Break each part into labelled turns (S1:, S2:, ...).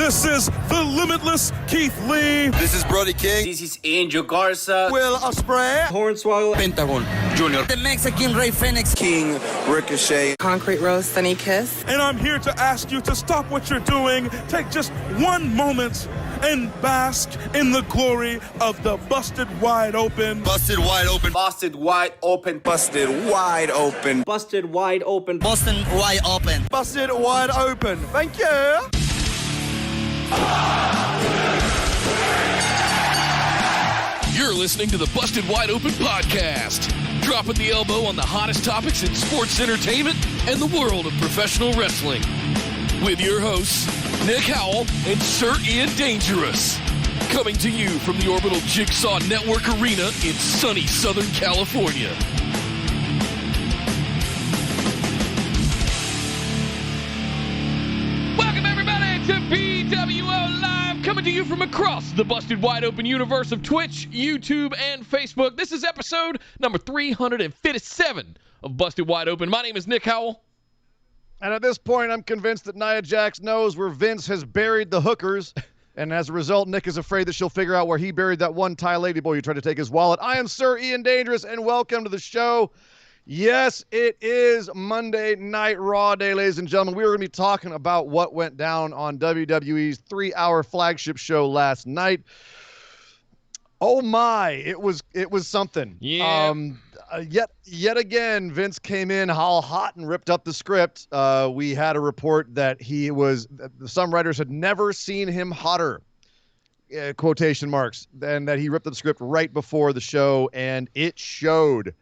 S1: This is the limitless Keith Lee.
S2: This is Brody King.
S3: This is Angel Garza.
S2: Will Ospreay.
S4: Hornswoggle.
S2: Pentagon Jr.
S5: The Mexican Ray Phoenix.
S2: King Ricochet.
S6: Concrete Rose Sunny Kiss.
S1: And I'm here to ask you to stop what you're doing, take just one moment, and bask in the glory of the Busted Wide Open.
S2: Busted Wide Open.
S3: Busted Wide Open.
S2: Busted Wide Open.
S4: Busted Wide Open.
S5: Boston Wide Open.
S2: Busted Wide Open. Thank you.
S7: You're listening to the Busted Wide Open podcast, dropping the elbow on the hottest topics in sports entertainment and the world of professional wrestling. With your hosts, Nick Howell and Sir Ian Dangerous. Coming to you from the Orbital Jigsaw Network Arena in sunny Southern California. Welcome everybody to BWO Live, coming to you from across the Busted Wide Open universe of Twitch, YouTube, and Facebook. This is episode number 357 of Busted Wide Open. My name is Nick Howell.
S8: And at this point, I'm convinced that Nia Jax knows where Vince has buried the hookers. And as a result, Nick is afraid that she'll figure out where he buried that one Thai ladyboy who tried to take his wallet. I am Sir Ian Dangerous, and welcome to the show. Yes, it is Monday Night Raw Day, ladies and gentlemen. We were going to be talking about what went down on WWE's 3-hour flagship show last night. Oh my, it was something.
S7: Yeah.
S8: Yet again, Vince came in all hot and ripped up the script. We had a report that some writers had never seen him hotter, quotation marks, and that he ripped up the script right before the show, and it showed.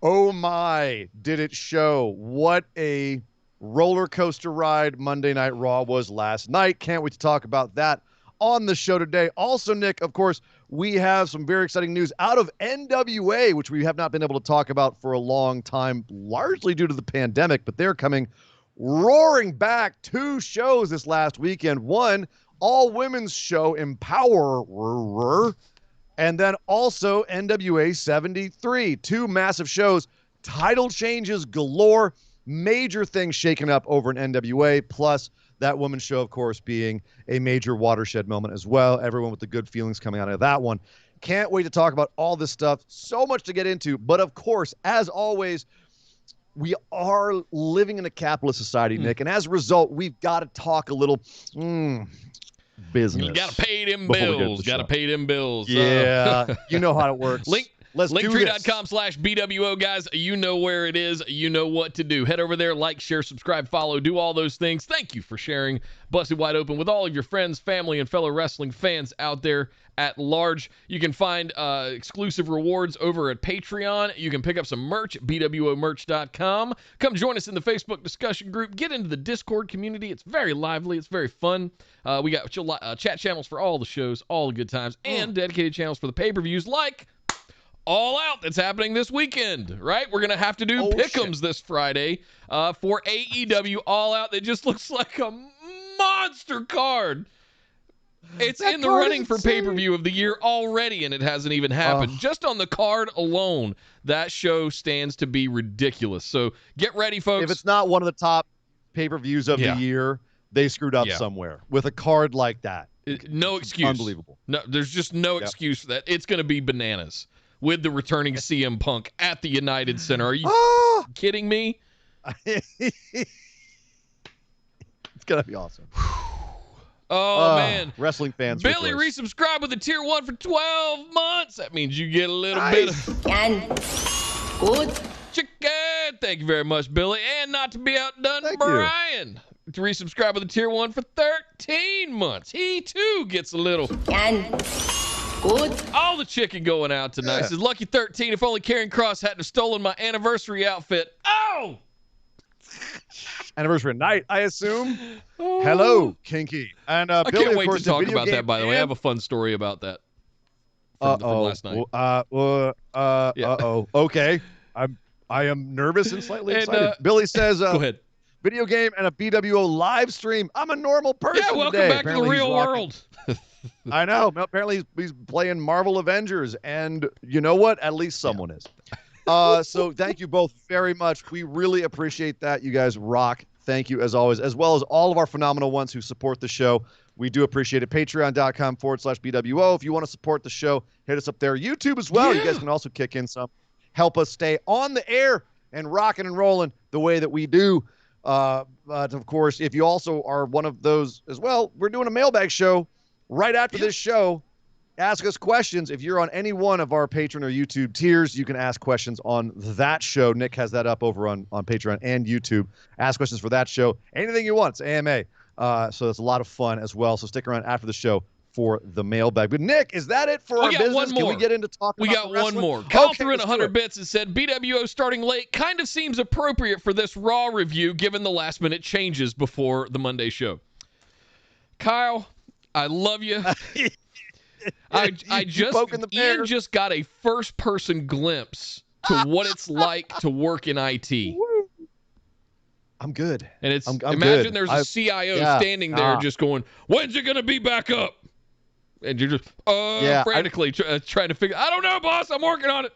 S8: Oh my, did it show. What a roller coaster ride Monday Night Raw was last night. Can't wait to talk about that on the show today. Also, Nick, of course, we have some very exciting news out of NWA, which we have not been able to talk about for a long time, largely due to the pandemic, but they're coming roaring back. 2 shows this last weekend. One, all-women's show, EmPoweRRR, and then also NWA 73. 2 massive shows, title changes galore, major things shaken up over in NWA, plus that women's show, of course, being a major watershed moment as well. Everyone with the good feelings coming out of that one. Can't wait to talk about all this stuff. So much to get into. But, of course, as always, we are living in a capitalist society, Nick. And as a result, we've got to talk a little business.
S7: You got to pay them bills. Got to pay them bills.
S8: Yeah, you know how it works.
S7: Linktree.com/BWO, guys. You know where it is. You know what to do. Head over there, like, share, subscribe, follow, do all those things. Thank you for sharing Busted Wide Open with all of your friends, family, and fellow wrestling fans out there at large. You can find exclusive rewards over at Patreon. You can pick up some merch at bwomerch.com. Come join us in the Facebook discussion group. Get into the Discord community. It's very lively. It's very fun. We got chat channels for all the shows, all the good times, and dedicated channels for the pay-per-views like All Out that's happening this weekend, right? We're going to have to do pick'ems this Friday for AEW All Out. That just looks like a monster card. It's in the running for pay-per-view of the year already, and it hasn't even happened. Just on the card alone, that show stands to be ridiculous. So get ready, folks.
S8: If it's not one of the top pay-per-views of the year, they screwed up somewhere with a card like that.
S7: No excuse.
S8: Unbelievable.
S7: No, there's just no excuse for that. It's going to be bananas with the returning CM Punk at the United Center. Are you kidding me?
S8: It's going to be awesome.
S7: Oh, man.
S8: Wrestling fans.
S7: Billy resubscribed with a tier 1 for 12 months. That means you get a little bit of
S6: Good.
S7: chicken. Thank you very much, Billy. And not to be outdone, Brian, to resubscribe with a tier 1 for 13 months. He, too, gets a little
S6: Good.
S7: All the chicken going out tonight. Says, Lucky 13, if only Karrion Kross hadn't have stolen my anniversary outfit. Oh!
S8: Anniversary night, I assume. Hello, Kinky. And
S7: I
S8: Billy,
S7: can't wait
S8: of course,
S7: to talk about that, by the way. I have a fun story about that from last night.
S8: Okay. I am nervous and slightly excited. Billy says,
S7: go ahead.
S8: Video game and a BWO live stream. I'm a normal person.
S7: Yeah, welcome back to the real world.
S8: I know. Apparently he's playing Marvel Avengers, and you know what? At least someone is. So thank you both very much. We really appreciate that. You guys rock. Thank you as always, as well as all of our phenomenal ones who support the show. We do appreciate it. Patreon.com/BWO. If you want to support the show, hit us up there. YouTube as well. You guys can also kick in some. Help us stay on the air and rocking and rolling the way that we do. But of course, if you also are one of those as well, we're doing a mailbag show right after this show. Ask us questions. If you're on any one of our Patreon or YouTube tiers, you can ask questions on that show. Nick has that up over on Patreon and YouTube. Ask questions for that show. Anything you want. It's AMA. So it's a lot of fun as well. So stick around after the show for the mailbag. But Nick, is that it for our business?
S7: One more.
S8: Can we get into talking
S7: We
S8: about
S7: got one more. Kyle threw in 100 bits and said, BWO starting late kind of seems appropriate for this Raw review given the last minute changes before the Monday show. Kyle, I love you. Ian just got a first person glimpse to what it's like to work in IT.
S8: I'm good.
S7: And it's
S8: I'm
S7: imagine
S8: good.
S7: there's a CIO standing there just going, when's it going to be back up? And you're just frantically trying to figure, I don't know, boss. I'm working on it.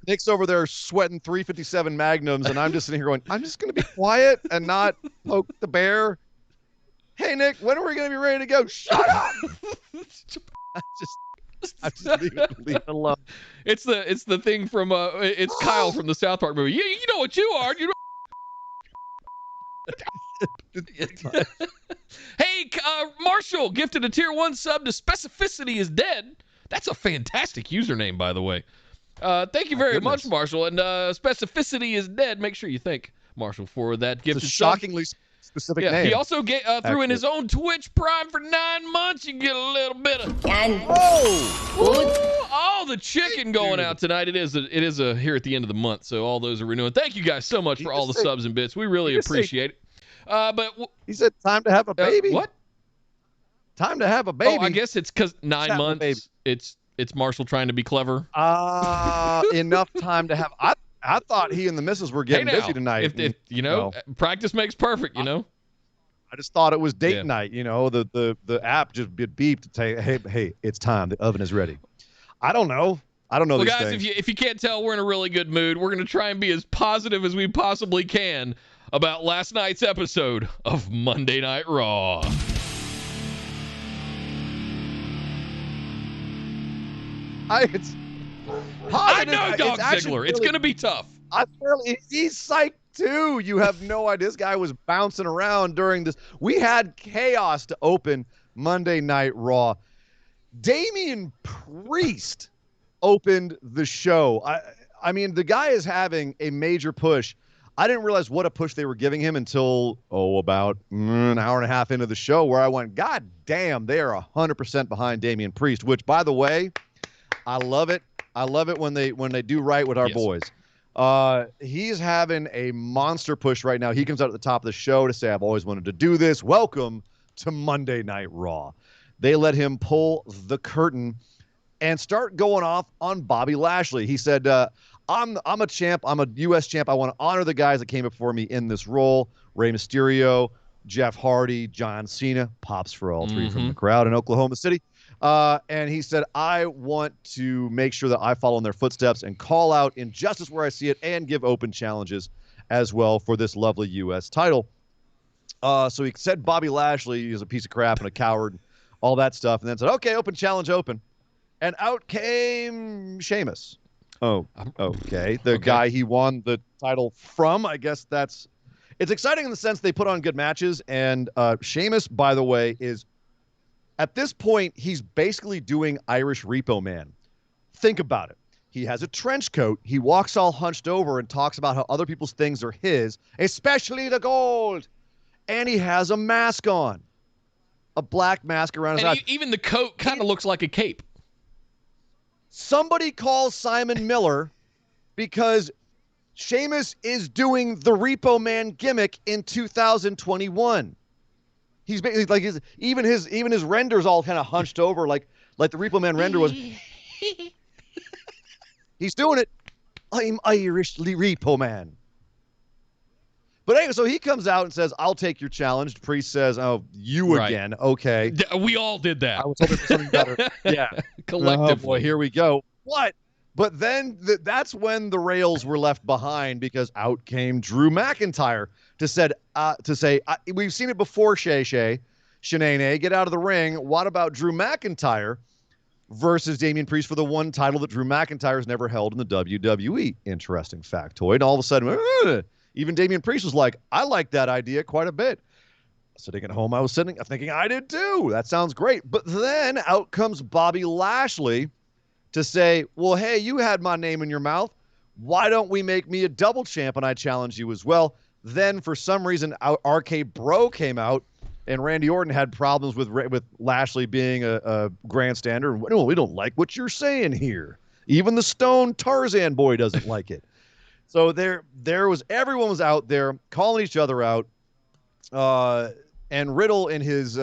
S8: Nick's over there sweating 357 Magnums, and I'm just sitting here going, I'm just going to be quiet and not poke the bear. Hey, Nick, when are we going to be ready to go? Shut up! I just leave it alone.
S7: It's the thing from it's Kyle from the South Park movie. You know what you are. You know. Hey, Marshall gifted a tier 1 sub to Specificity is Dead. That's a fantastic username, by the way. Thank you very much, Marshall. And Specificity is Dead. Make sure you thank Marshall for that gift.
S8: It's a shockingly specific name.
S7: He also threw in his own Twitch Prime for 9 months. You can get a little bit of all the chicken going out tonight. It is here at the end of the month, so all those are renewing. Thank you guys so much for all the subs and bits. We really appreciate it. But
S8: he said time to have a baby.
S7: What?
S8: Time to have a baby.
S7: Oh, I guess it's because 9 months. It's Marshall trying to be clever.
S8: Enough time to have. I thought he and the missus were getting busy tonight.
S7: If practice makes perfect. I
S8: just thought it was date night. The app just beeped to say, hey, it's time. The oven is ready. I don't know.
S7: Well,
S8: these
S7: guys,
S8: things.
S7: if you can't tell, we're in a really good mood. We're going to try and be as positive as we possibly can about last night's episode of Monday Night Raw.
S8: I
S7: know, Dog Ziggler. It's going to be tough.
S8: He's psyched too. You have no idea. This guy was bouncing around during this. We had chaos to open Monday Night Raw. Damien Priest opened the show. I mean, the guy is having a major push. I didn't realize what a push they were giving him until, about an hour and a half into the show, where I went, God damn, they are 100% behind Damien Priest, which, by the way, I love it. I love it when they do right with our boys. He's having a monster push right now. He comes out at the top of the show to say, I've always wanted to do this. Welcome to Monday Night Raw. They let him pull the curtain and start going off on Bobby Lashley. He said, I'm a champ. I'm a U.S. champ. I want to honor the guys that came before me in this role. Rey Mysterio, Jeff Hardy, John Cena, pops for all three from the crowd in Oklahoma City. And he said, I want to make sure that I follow in their footsteps and call out injustice where I see it and give open challenges as well for this lovely U.S. title. So he said Bobby Lashley is a piece of crap and a coward, all that stuff, and then said, okay, open challenge open. And out came Sheamus. Oh, okay. The guy he won the title from. I guess it's exciting in the sense they put on good matches. And Sheamus, by the way, is at this point, he's basically doing Irish Repo Man. Think about it. He has a trench coat. He walks all hunched over and talks about how other people's things are his, especially the gold. And he has a mask on, a black mask around his eyes.
S7: Even the coat kind of looks like a cape.
S8: Somebody calls Simon Miller because Sheamus is doing the Repo Man gimmick in 2021. He's basically like even his render's all kind of hunched over like the Repo Man render was. He's doing it. I'm Irish Repo Man. But anyway, so he comes out and says, I'll take your challenge. Priest says, oh, you again. Okay.
S7: We all did that.
S8: I was hoping for something better. Yeah.
S7: Collectively.
S8: Oh, boy, here we go. What? But then that's when the rails were left behind because out came Drew McIntyre to say, we've seen it before, Shay. Shanae, get out of the ring. What about Drew McIntyre versus Damien Priest for the one title that Drew McIntyre has never held in the WWE? Interesting factoid. All of a sudden, even Damien Priest was like, I like that idea quite a bit. Sitting at home, I was thinking I did too. That sounds great. But then out comes Bobby Lashley to say, well, hey, you had my name in your mouth. Why don't we make me a double champ and I challenge you as well? Then for some reason, RKBro came out and Randy Orton had problems with Lashley being a grandstander. Well, we don't like what you're saying here. Even the Stone Tarzan boy doesn't like it. So everyone was out there calling each other out. And Riddle, in his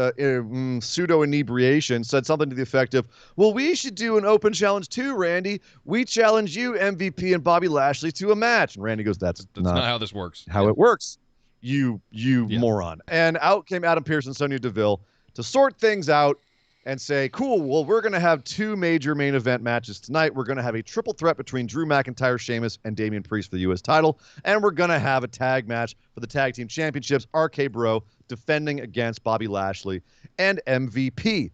S8: pseudo inebriation, said something to the effect of, well, we should do an open challenge too, Randy. We challenge you, MVP and Bobby Lashley, to a match. And Randy goes, that's
S7: not how this works.
S8: How it works, you moron. And out came Adam Pearce and Sonya Deville to sort things out and say, cool, well, we're going to have two major main event matches tonight. We're going to have a triple threat between Drew McIntyre, Sheamus, and Damien Priest for the U.S. title. And we're going to have a tag match for the tag team championships, RK-Bro defending against Bobby Lashley and MVP.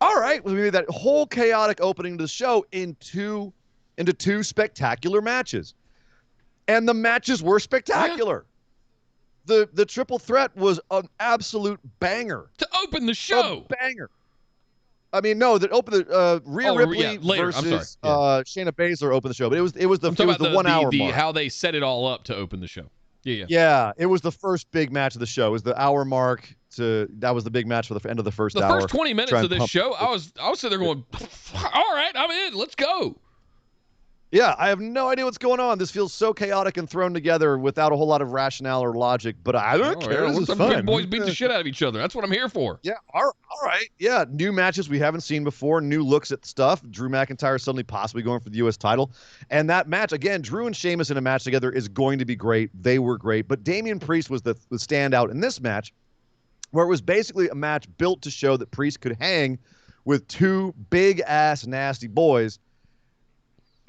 S8: All right, we made that whole chaotic opening to the show into two spectacular matches. And the matches were spectacular. Yeah. The triple threat was an absolute banger.
S7: To open the show.
S8: A banger. I mean, no, that opened the Rhea Ripley versus Shayna Baszler opened the show, but it was the 1 hour mark.
S7: How they set it all up to open the show.
S8: Yeah, it was the first big match of the show. It was the hour mark. That was the big match for the end of the first hour.
S7: The first 20 minutes of this show, I was sitting there going, all right, I'm in. Let's go.
S8: Yeah, I have no idea what's going on. This feels so chaotic and thrown together without a whole lot of rationale or logic, but I don't care. This is fun.
S7: Big boys beat the shit out of each other. That's what I'm here for.
S8: Yeah, all right. Yeah, new matches we haven't seen before, new looks at stuff. Drew McIntyre suddenly possibly going for the U.S. title. And that match, again, Drew and Sheamus in a match together is going to be great. They were great. But Damien Priest was the standout in this match, where it was basically a match built to show that Priest could hang with two big-ass nasty boys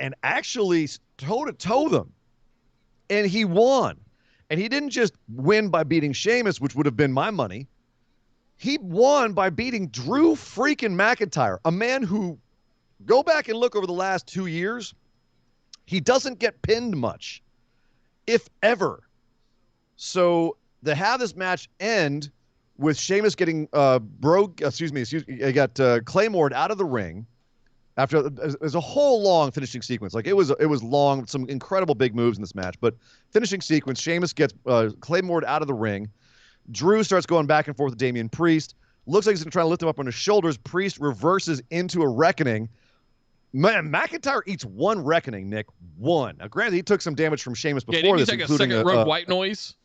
S8: and actually toe-to-toe them. And he won. And he didn't just win by beating Sheamus, which would have been my money. He won by beating Drew freaking McIntyre, a man who, go back and look over the last 2 years, he doesn't get pinned much, if ever. So to have this match end with Sheamus getting Claymored out of the ring, after there's a whole long finishing sequence. Like it was long, some incredible big moves in this match, but finishing sequence, Sheamus gets Claymored out of the ring. Drew starts going back and forth with Damien Priest. Looks like he's going to try to lift him up on his shoulders. Priest reverses into a reckoning. Man, McIntyre eats one reckoning, Nick. One. Now, granted, he took some damage from Sheamus before this,
S7: including a second rope white noise.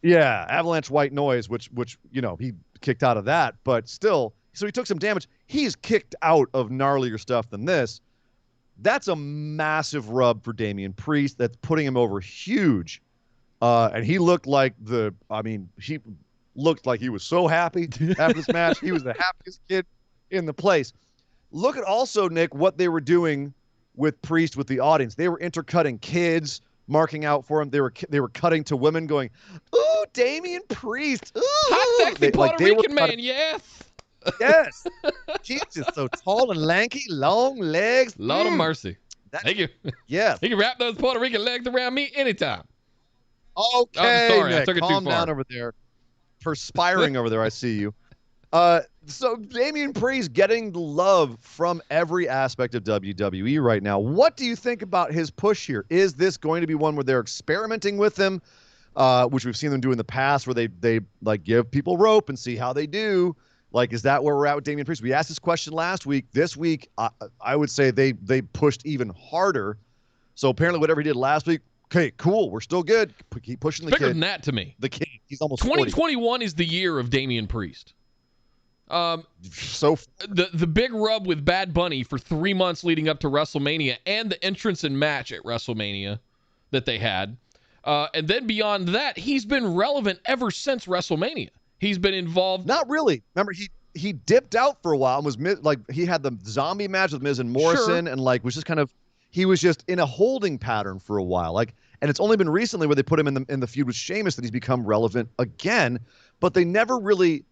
S8: Yeah, avalanche white noise, which he kicked out of that, but still. So he took some damage. He's kicked out of gnarlier stuff than this. That's a massive rub for Damien Priest. That's putting him over huge. And he looked like he looked like he was so happy after this match. He was the happiest kid in the place. Look at also, Nick, what they were doing with Priest with the audience. They were intercutting kids, marking out for him. They were cutting to women going, ooh, Damien Priest. Ooh.
S7: Hot, sexy Puerto Rican man, yes.
S8: Yes. He's just so tall and lanky, long legs.
S7: Lord of mercy. Thank you.
S8: Yes.
S7: He can wrap those Puerto Rican legs around me anytime.
S8: Okay,
S7: I'm sorry,
S8: Nick,
S7: I took it
S8: calm
S7: too far.
S8: down over there. Perspiring over there, I see you. So Damien Priest getting the love from every aspect of WWE right now. What do you think about his push here? Is this going to be one where they're experimenting with him, which we've seen them do in the past, where they like give people rope and see how they do? Like, is that where we're at with Damien Priest? We asked this question last week. This week, I would say they pushed even harder. So apparently whatever he did last week, okay, cool. We're still good. Keep pushing the kid.
S7: Bigger than that to me.
S8: The king. He's almost
S7: 2021 is the year of Damien Priest.
S8: So
S7: the big rub with Bad Bunny for 3 months leading up to WrestleMania and the entrance and match at WrestleMania that they had. And then beyond that, he's been relevant ever since WrestleMania. He's been involved.
S8: Not really. Remember, he dipped out for a while and was he had the zombie match with Miz and Morrison, and was just kind of, he was just in a holding pattern for a while. And it's only been recently where they put him in the feud with Sheamus that he's become relevant again. But they never really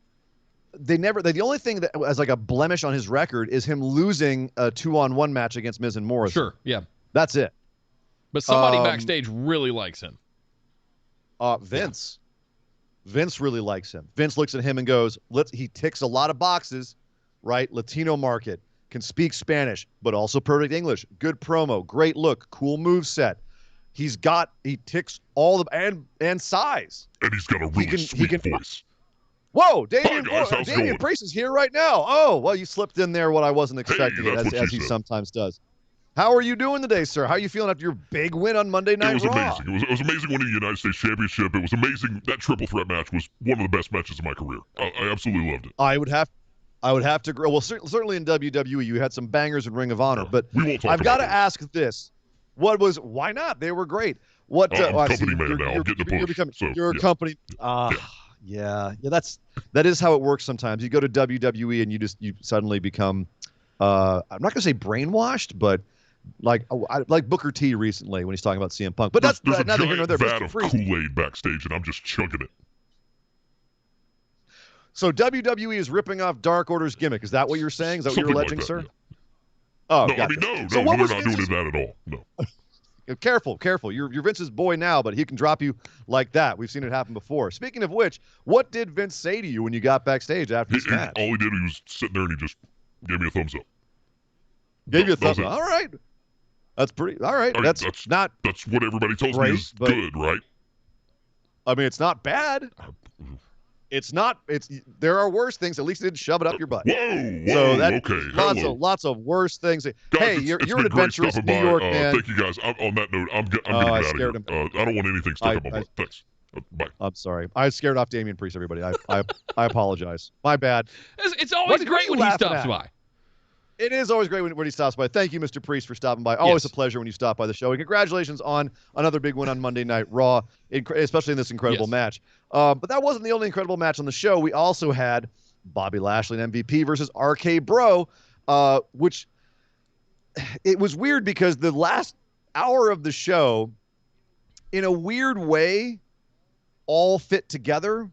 S8: the only thing that as like a blemish on his record is him losing a 2-on-1 match against Miz and Morrison.
S7: Sure, yeah.
S8: That's it.
S7: But somebody backstage really likes him.
S8: Vince. Yeah. Vince really likes him. Vince looks at him and goes, he ticks a lot of boxes, right? Latino market, can speak Spanish, but also perfect English. Good promo, great look, cool move set. He ticks all the and size.
S4: And he's got a really sweet voice.
S8: Whoa, Damien
S4: going?
S8: Priest is here right now. Oh, well, you slipped in there what I wasn't expecting, as he
S4: said.
S8: Sometimes does. How are you doing today, sir? How are you feeling after your big win on Monday Night Raw?
S4: Amazing. It was amazing winning the United States Championship. It was amazing. That triple threat match was one of the best matches of my career. I absolutely loved it.
S8: I would have to agree. Well, certainly in WWE, you had some bangers in Ring of Honor, but I've got to ask this. Why not? They were great. I'm
S4: company man now. I'm getting the push.
S8: You're a company. Yeah. That is how it works sometimes. You go to WWE and you suddenly become, I'm not going to say brainwashed, but like Booker T recently when he's talking about CM Punk. But
S4: there's
S8: neither here nor there.
S4: a vat of Kool-Aid backstage, and I'm just chugging it.
S8: So WWE is ripping off Dark Order's gimmick. Is that what you're saying? Is that what you're alleging, sir?
S4: Yeah.
S8: Oh,
S4: no,
S8: gotcha.
S4: No,
S8: so
S4: they're not doing that at all. No.
S8: Careful. You're Vince's boy now, but he can drop you like that. We've seen it happen before. Speaking of which, what did Vince say to you when you got backstage after this match?
S4: All he did, he was sitting there and he just gave me a thumbs up.
S8: Gave you a thumbs up. All right. That's pretty. All right. That's
S4: what everybody tells me is good, right?
S8: I mean, it's not bad. There are worse things. At least it didn't shove it up your butt.
S4: Whoa, okay.
S8: Lots of worse things.
S4: Guys,
S8: you're an adventurous New York man.
S4: Thank you guys. On that note, I'm getting out of here. I don't want anything stuck up my butt. Thanks. Bye.
S8: I'm sorry. I scared off Damien Priest, everybody. I apologize. My bad.
S7: It's always great when he stops by.
S8: It is always great when he stops by. Thank you, Mr. Priest, for stopping by. Always a pleasure when you stop by the show. And congratulations on another big win on Monday Night Raw, especially in this incredible match. But that wasn't the only incredible match on the show. We also had Bobby Lashley and MVP versus RKBro, which it was weird because the last hour of the show, in a weird way, all fit together.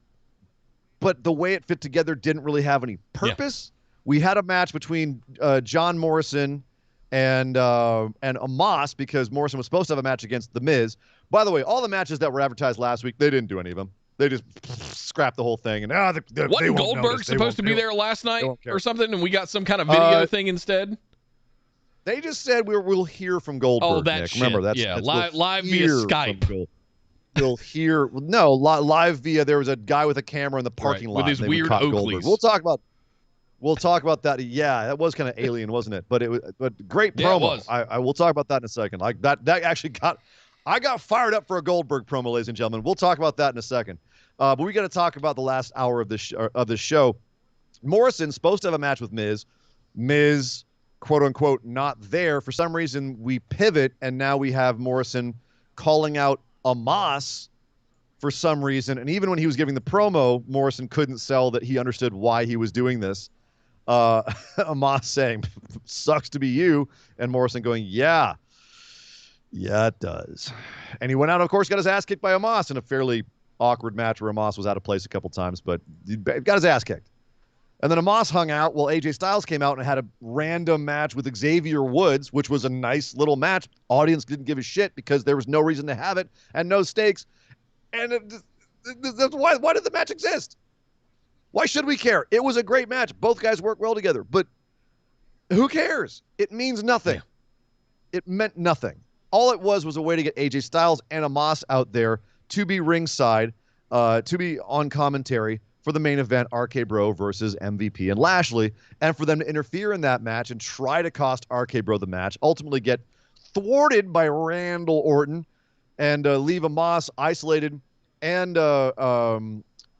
S8: But the way it fit together didn't really have any purpose. Yeah. We had a match between John Morrison and Amos because Morrison was supposed to have a match against The Miz. By the way, all the matches that were advertised last week, they didn't do any of them. They just scrapped the whole thing. And
S7: wasn't Goldberg supposed to be there last night or something, and we got some kind of video thing instead?
S8: They just said we'll hear from Goldberg.
S7: Oh, that
S8: Nick.
S7: shit.
S8: Remember, that's
S7: live via Skype.
S8: We'll hear live via. There was a guy with a camera in the parking lot
S7: with his weird Oakleys.
S8: We'll talk about that. Yeah, that was kind of alien, wasn't it? But great promo.
S7: It was.
S8: I will talk about that in a second. Like that actually I got fired up for a Goldberg promo, ladies and gentlemen. We'll talk about that in a second. But we got to talk about the last hour of the show. Morrison's supposed to have a match with Miz. Miz, quote unquote, not there. For some reason, we pivot, and now we have Morrison calling out Amos for some reason. And even when he was giving the promo, Morrison couldn't sell that he understood why he was doing this. Amos saying, sucks to be you. And Morrison going, yeah, it does. And he went out, of course, got his ass kicked by Amos in a fairly awkward match where Amos was out of place a couple times, but he got his ass kicked. And then Amos hung out while AJ Styles came out and had a random match with Xavier Woods, which was a nice little match. Audience didn't give a shit because there was no reason to have it and no stakes. And why did the match exist? Why should we care? It was a great match. Both guys work well together, but who cares? It means nothing. Yeah. It meant nothing. All it was a way to get AJ Styles and Amos out there to be ringside, to be on commentary for the main event, RK-Bro versus MVP and Lashley, and for them to interfere in that match and try to cost RK-Bro the match, ultimately get thwarted by Randall Orton and leave Amos isolated and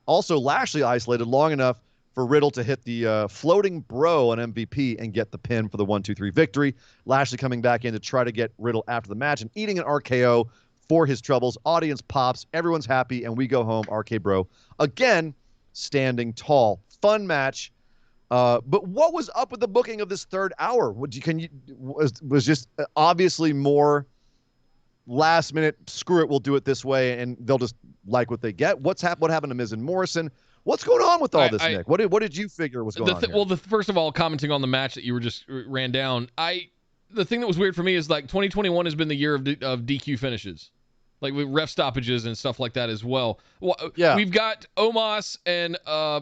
S8: also Lashley isolated long enough for Riddle to hit the floating bro on MVP and get the pin for the 1-2-3 victory. Lashley coming back in to try to get Riddle after the match and eating an RKO for his troubles. Audience pops, everyone's happy, and we go home. RK-Bro again standing tall. Fun match. But what was up with the booking of this third hour? Was just obviously more last minute, screw it, we'll do it this way, and they'll just like what they get. What happened to Miz and Morrison? What's going on with all this,
S7: I
S8: Nick? What did you figure was going on here?
S7: Well, first of all, commenting on the match that you were just ran down, the thing that was weird for me is like 2021 has been the year of DQ finishes, like with ref stoppages and stuff like that as well.
S8: Yeah.
S7: We've got Omos and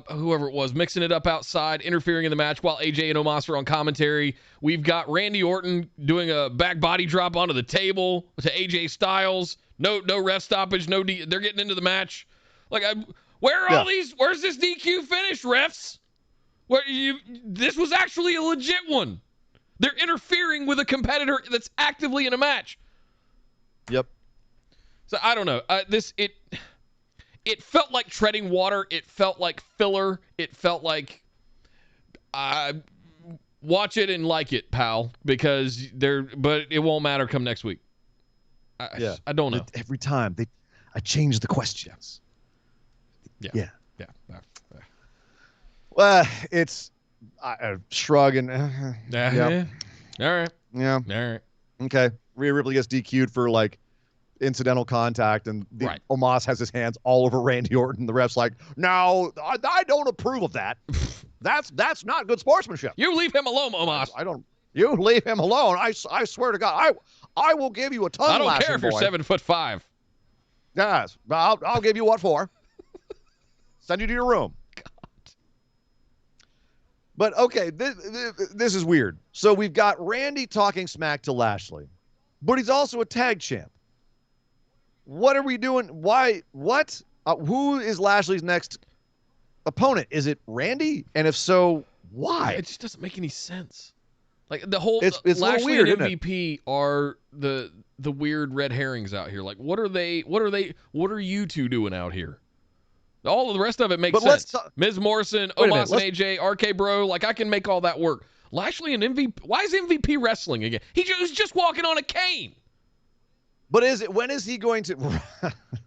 S7: whoever it was mixing it up outside, interfering in the match while AJ and Omos are on commentary. We've got Randy Orton doing a back body drop onto the table to AJ Styles. No ref stoppage. They're getting into the match. Like, where are all these? Where's this DQ finish, refs? This was actually a legit one. They're interfering with a competitor that's actively in a match.
S8: Yep.
S7: So I don't know. It felt like treading water. It felt like filler. It felt like watch it and like it, pal, because but it won't matter come next week. I don't know.
S8: Every time I change the questions. Yeah. Well, it's shrug and
S7: Yeah. All right.
S8: Yeah.
S7: All right.
S8: Okay. Rhea Ripley gets DQ'd for like incidental contact, and Omos has his hands all over Randy Orton. The ref's like, no, I don't approve of that. That's not good sportsmanship.
S7: You leave him alone, Omos.
S8: I don't. You leave him alone. I swear to God, I will give you a tongue lashing.
S7: I don't care if you're 7'5".
S8: Yes, I'll give you what for. Send you to your room. God. But okay, this is weird. So we've got Randy talking smack to Lashley, but he's also a tag champ. What are we doing? Why? What? Who is Lashley's next opponent? Is it Randy? And if so, why?
S7: It just doesn't make any sense. Like the whole
S8: it's
S7: Lashley
S8: weird,
S7: and MVP are the weird red herrings out here. Like what are you two doing out here? All of the rest of it makes sense. Miz Morrison, Omos and AJ, RKBro, like I can make all that work. Lashley and MVP, why is MVP wrestling again? He was just walking on a cane.
S8: But when is he going to?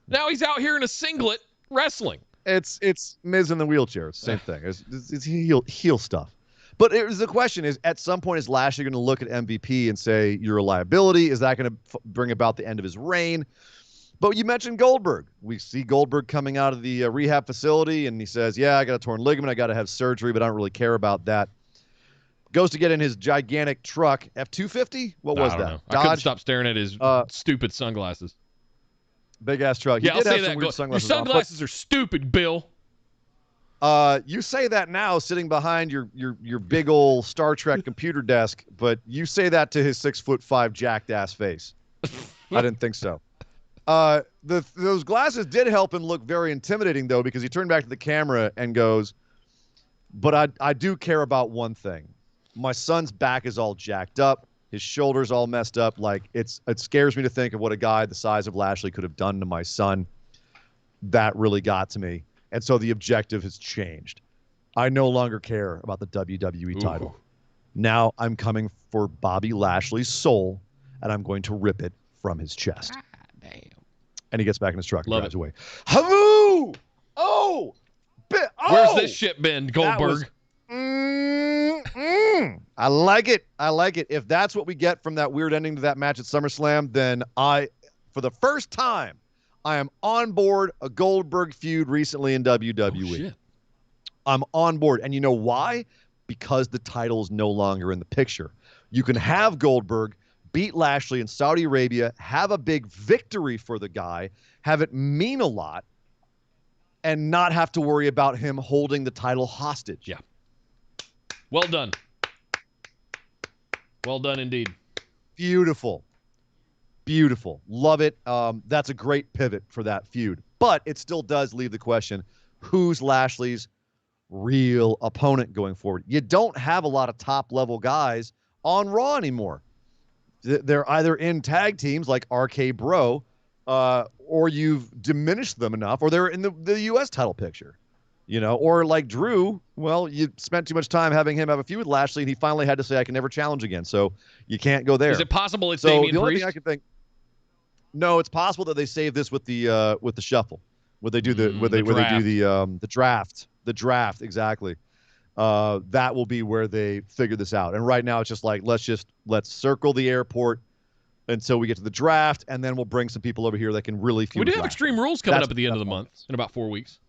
S7: Now he's out here in a singlet wrestling.
S8: It's Miz in the wheelchair. It's the same thing. It's heel stuff. But the question is, at some point, is Lashley going to look at MVP and say, you're a liability? Is that going to bring about the end of his reign? But you mentioned Goldberg. We see Goldberg coming out of the rehab facility, and he says, yeah, I got a torn ligament. I got to have surgery, but I don't really care about that. Goes to get in his gigantic truck, F-250? What was that?
S7: Know. I couldn't stop staring at his stupid sunglasses.
S8: Big-ass truck.
S7: Yeah, I'll say that. Your sunglasses are stupid, Bill.
S8: You say that now sitting behind your big old Star Trek computer desk, but you say that to his 6'5" jacked ass face. I didn't think so. Those glasses did help him look very intimidating though, because he turned back to the camera and goes, but I do care about one thing. My son's back is all jacked up. His shoulder's all messed up. Like it scares me to think of what a guy the size of Lashley could have done to my son. That really got to me. And so the objective has changed. I no longer care about the WWE title. Now I'm coming for Bobby Lashley's soul, and I'm going to rip it from his chest.
S7: God damn.
S8: And he gets back in his truck and drives away.
S7: Havoo!
S8: Oh!
S7: Where's this shit been, Goldberg?
S8: I like it. I like it. If that's what we get from that weird ending to that match at SummerSlam, then for the first time, I am on board a Goldberg feud recently in WWE.
S7: Oh, shit.
S8: I'm on board. And you know why? Because the title is no longer in the picture. You can have Goldberg beat Lashley in Saudi Arabia, have a big victory for the guy, have it mean a lot, and not have to worry about him holding the title hostage.
S7: Yeah. Well done. Well done indeed.
S8: Beautiful. Beautiful. Love it. That's a great pivot for that feud. But it still does leave the question, who's Lashley's real opponent going forward? You don't have a lot of top-level guys on Raw anymore. They're either in tag teams like RKBro, or you've diminished them enough, or they're in the U.S. title picture. You know, or like Drew, well, you spent too much time having him have a feud with Lashley, and he finally had to say, I can never challenge again. So you can't go there.
S7: Is it possible it's
S8: so
S7: Damien
S8: the only
S7: Priest?
S8: thing I can think, no, it's possible that they save this with the shuffle. Would they do the draft? The draft, exactly. That will be where they figure this out. And right now it's just like, let's circle the airport until we get to the draft, and then we'll bring some people over here that can really feud.
S7: We do have Extreme Rules coming up at the end of the month in about 4 weeks.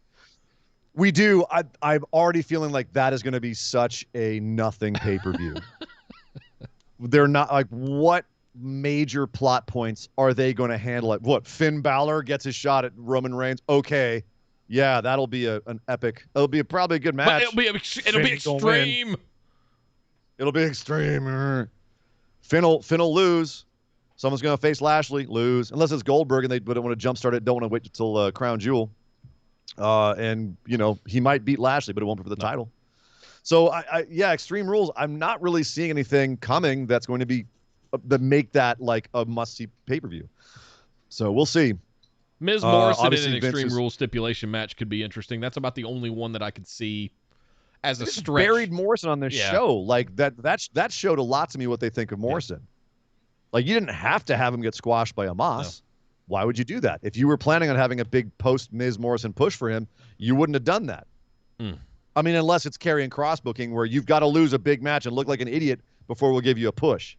S8: We do. I'm already feeling like that is going to be such a nothing pay-per-view. They're not like, what major plot points are they going to handle? Like, what, Finn Balor gets his shot at Roman Reigns? Okay. Yeah, that'll be an epic. It'll be probably a good match.
S7: But it'll be extreme.
S8: It'll be extreme. Finn will lose. Someone's going to face Lashley, lose. Unless it's Goldberg and they don't want to jumpstart it, don't want to wait until Crown Jewel. And, he might beat Lashley, but it won't be for the title. So, Extreme Rules, I'm not really seeing anything coming that's going to be that make that like a must-see pay-per-view. So, we'll see.
S7: Miz Morrison in an Extreme Rules stipulation match could be interesting. That's about the only one that I could see as a stretch.
S8: Buried Morrison on this show. Like, that showed a lot to me what they think of Morrison. Yeah. Like, you didn't have to have him get squashed by Amos. No. Why would you do that? If you were planning on having a big post-Miz Morrison push for him, you wouldn't have done that. I mean, unless it's Karrion Kross booking where you've got to lose a big match and look like an idiot before we'll give you a push.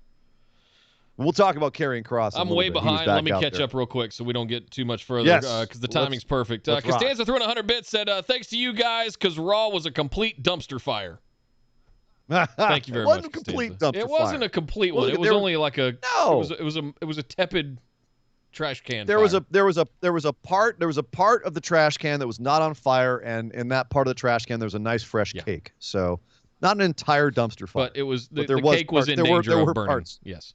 S8: We'll talk about Karrion Kross.
S7: I'm way behind. Let me catch up real quick so we don't get too much further because the timing's perfect. Costanza threw in 100 bits, said, thanks to you guys because Raw was a complete dumpster fire. Thank you very much. It wasn't a complete one. It was only like a it was a tepid trash can.
S8: There was a part of the trash can that was not on fire, and in that part of the trash can there was a nice fresh cake. So not an entire dumpster fire.
S7: But it was the cake was in danger of burning.
S8: Parts.
S7: Yes.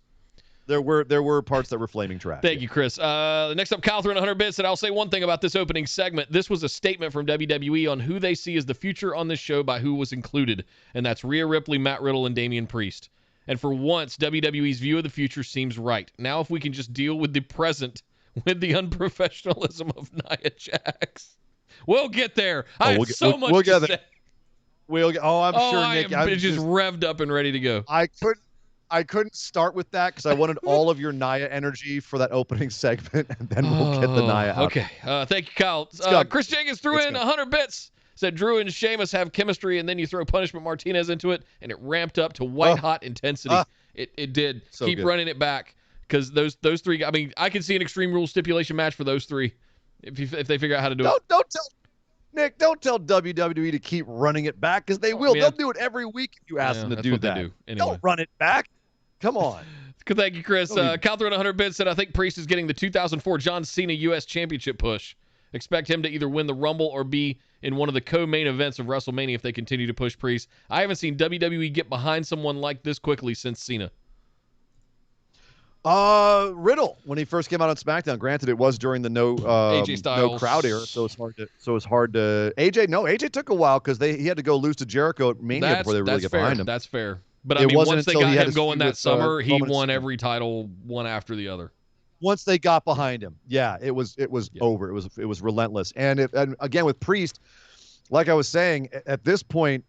S8: There were parts that were flaming trash.
S7: Thank you, Chris. Next up, Kyle threw in 100 bits, and I'll say one thing about this opening segment. This was a statement from WWE on who they see as the future on this show by who was included, and that's Rhea Ripley, Matt Riddle, and Damien Priest. And for once, WWE's view of the future seems right. Now, if we can just deal with the present with the unprofessionalism of Nia Jax, we'll get there. I have so much to say.
S8: I'm sure, Nick.
S7: I'm just revved up and ready to go.
S8: I couldn't start with that because I wanted all of your Nia energy for that opening segment, and then we'll get the Nia out.
S7: Okay. Thank you, Kyle. Chris Jenkins threw in 100 bits. Said Drew and Sheamus have chemistry, and then you throw Punishment Martinez into it, and it ramped up to white-hot intensity. It did. So keep running it back because those three. I mean, I can see an Extreme Rules stipulation match for those three if they figure out how to do it.
S8: Don't tell WWE to keep running it back because they will. They'll do it every week if you ask them to do that.
S7: Anyway.
S8: Don't run it back. Come on.
S7: Thank you, Chris. Kyle threw in 100 bits, said, I think Priest is getting the 2004 John Cena U.S. Championship push. Expect him to either win the Rumble or be in one of the co-main events of WrestleMania if they continue to push Priest. I haven't seen WWE get behind someone like this quickly since Cena.
S8: Riddle, when he first came out on SmackDown, granted it was during the
S7: AJ Styles.
S8: no crowd era, so it's hard to AJ took a while because he had to go lose to Jericho at Mania before they really get behind him.
S7: That's fair. But I mean, once they got him going that summer, he won every title one after the other.
S8: Once they got behind him, it was over. It was relentless. And again with Priest, like I was saying, at this point,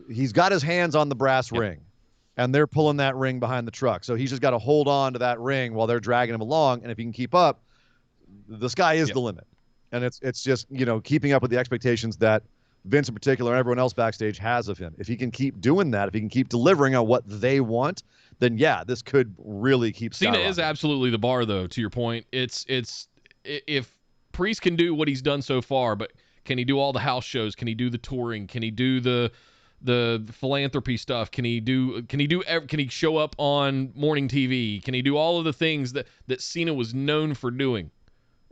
S8: he's got his hands on the brass ring, and they're pulling that ring behind the truck. So he's just got to hold on to that ring while they're dragging him along. And if he can keep up, the sky is the limit. And it's just keeping up with the expectations that Vince in particular and everyone else backstage has of him. If he can keep doing that, if he can keep delivering on what they want, then this could really keep
S7: Cena is absolutely the bar, though, to your point. It's if Priest can do what he's done so far, but can he do all the house shows? Can he do the touring? Can he do the philanthropy stuff? Can he show up on morning TV? Can he do all of the things that Cena was known for doing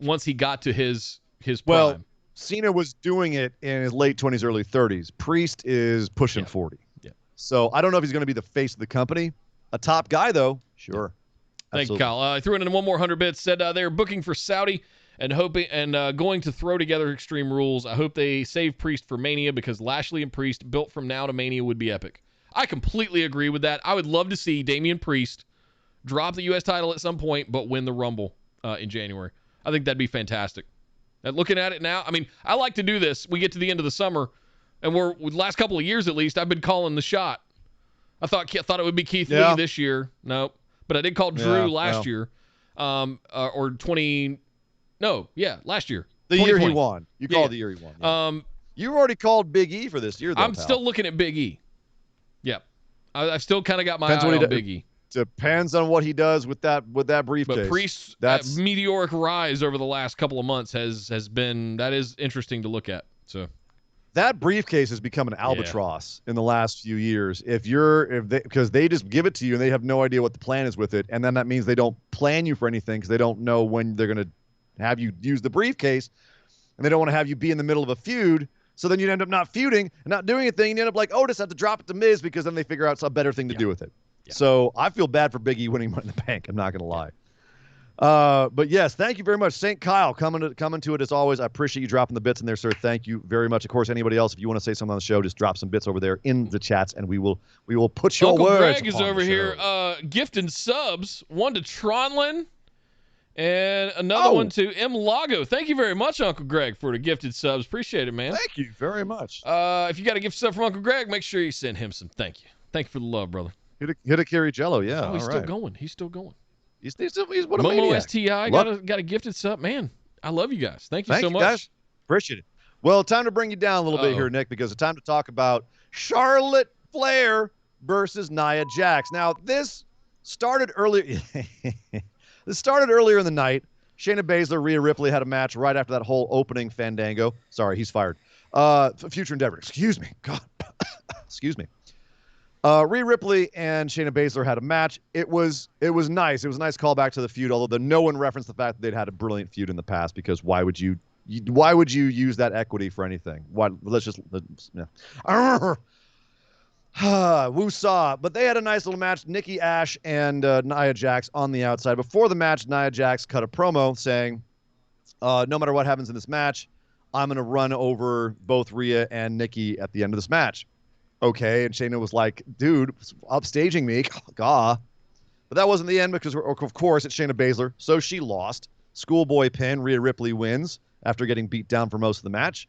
S7: once he got to his prime?
S8: Well, Cena was doing it in his late 20s, early 30s. Priest is pushing 40.
S7: Yeah.
S8: So I don't know if he's going to be the face of the company. A top guy, though, sure.
S7: Thank you, Kyle. I threw in one more 100 bits. Said they're booking for Saudi and going to throw together Extreme Rules. I hope they save Priest for Mania because Lashley and Priest built from now to Mania would be epic. I completely agree with that. I would love to see Damien Priest drop the U.S. title at some point, but win the Rumble in January. I think that'd be fantastic. And looking at it now, I mean, I like to do this. We get to the end of the summer, and with the last couple of years at least, I've been calling the shot. I thought it would be Keith Lee this year. Nope. But I did call Drew last year. Last year.
S8: The year he won. You called the year he won. Yeah. You already called Big E for this year, though,
S7: I'm still looking at Big E. Yep. I've still kind of got my eye on Big E.
S8: Depends on what he does with that briefcase.
S7: But Priest's meteoric rise over the last couple of months has been, that is interesting to look at. So
S8: that briefcase has become an albatross in the last few years. Because they just give it to you and they have no idea what the plan is with it, and then that means they don't plan you for anything because they don't know when they're going to have you use the briefcase, and they don't want to have you be in the middle of a feud. So then you end up not feuding and not doing anything, and you end up like Otis have to drop it to Miz because then they figure out some better thing to do with it. Yeah. So I feel bad for Big E winning Money in the Bank. I'm not going to lie. But yes, thank you very much, St. Kyle, coming to it as always. I appreciate you dropping the bits in there, sir. Thank you very much. Of course, anybody else, if you want to say something on the show, just drop some bits over there in the chats, and we will put your
S7: Uncle
S8: words.
S7: Greg is over here gifting subs. One to Tronlin and another one to M. Lago. Thank you very much, Uncle Greg, for the gifted subs. Appreciate it, man.
S8: Thank you very much.
S7: If you got a gift sub from Uncle Greg, make sure you send him some thank you. Thank you for the love, brother.
S8: Hit a carry Jello, yeah.
S7: Oh, he's still going. He's still going.
S8: He's what a
S7: Momo
S8: maniac.
S7: STI got a gifted sub. Man, I love you guys. Thank you so much.
S8: Guys. Appreciate it. Well, time to bring you down a little bit here, Nick, because it's time to talk about Charlotte Flair versus Nia Jax. Now, this started earlier. This started earlier in the night. Shayna Baszler, Rhea Ripley had a match right after that whole opening fandango. Sorry, he's fired. Future Endeavor. Excuse me. God. Excuse me. Rhea Ripley and Shayna Baszler had a match. It was nice. It was a nice callback to the feud, although no one referenced the fact that they'd had a brilliant feud in the past, because why would you use that equity for anything? Woo-saw. But they had a nice little match. Nikki Ash and Nia Jax on the outside. Before the match, Nia Jax cut a promo saying, no matter what happens in this match, I'm going to run over both Rhea and Nikki at the end of this match. Okay, and Shayna was like, dude, upstaging me. Gah. But that wasn't the end because, of course, it's Shayna Baszler, so she lost. Schoolboy pin, Rhea Ripley wins after getting beat down for most of the match.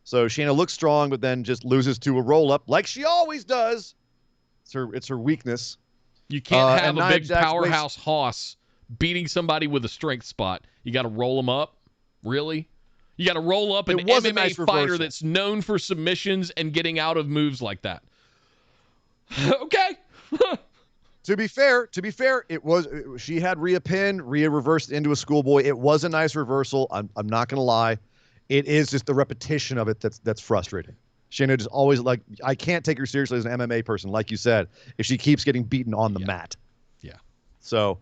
S8: So Shayna looks strong, but then just loses to a roll-up like she always does. It's her weakness.
S7: You can't have a big powerhouse hoss beating somebody with a strength spot. You got to roll them up? Really? You got to roll up an MMA fighter that's known for submissions and getting out of moves like that. Okay.
S8: To be fair, she had Rhea pinned. Rhea reversed into a schoolboy. It was a nice reversal. I'm not going to lie. It is just the repetition of it that's frustrating. Shayna just always I can't take her seriously as an MMA person, like you said, if she keeps getting beaten on the mat.
S7: Yeah.
S8: So,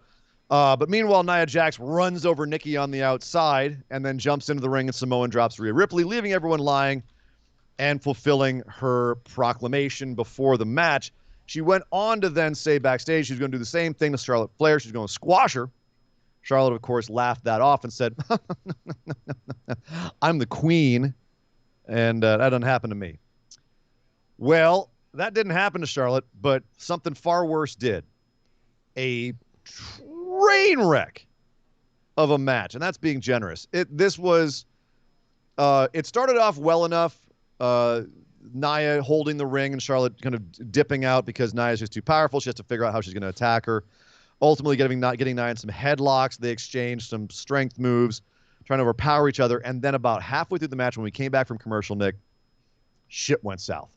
S8: but meanwhile, Nia Jax runs over Nikki on the outside and then jumps into the ring and Samoan drops Rhea Ripley, leaving everyone lying and fulfilling her proclamation before the match. She went on to then say backstage she's going to do the same thing to Charlotte Flair. She's going to squash her. Charlotte, of course, laughed that off and said, I'm the queen, and that doesn't happen to me. Well, that didn't happen to Charlotte, but something far worse did. A train wreck of a match, and that's being generous. It started off well enough, Nia holding the ring and Charlotte kind of dipping out because Nia's just too powerful. She has to figure out how she's going to attack her. Ultimately getting Nia in some headlocks. They exchanged some strength moves, trying to overpower each other. And then about halfway through the match, when we came back from commercial, Nick, shit went south.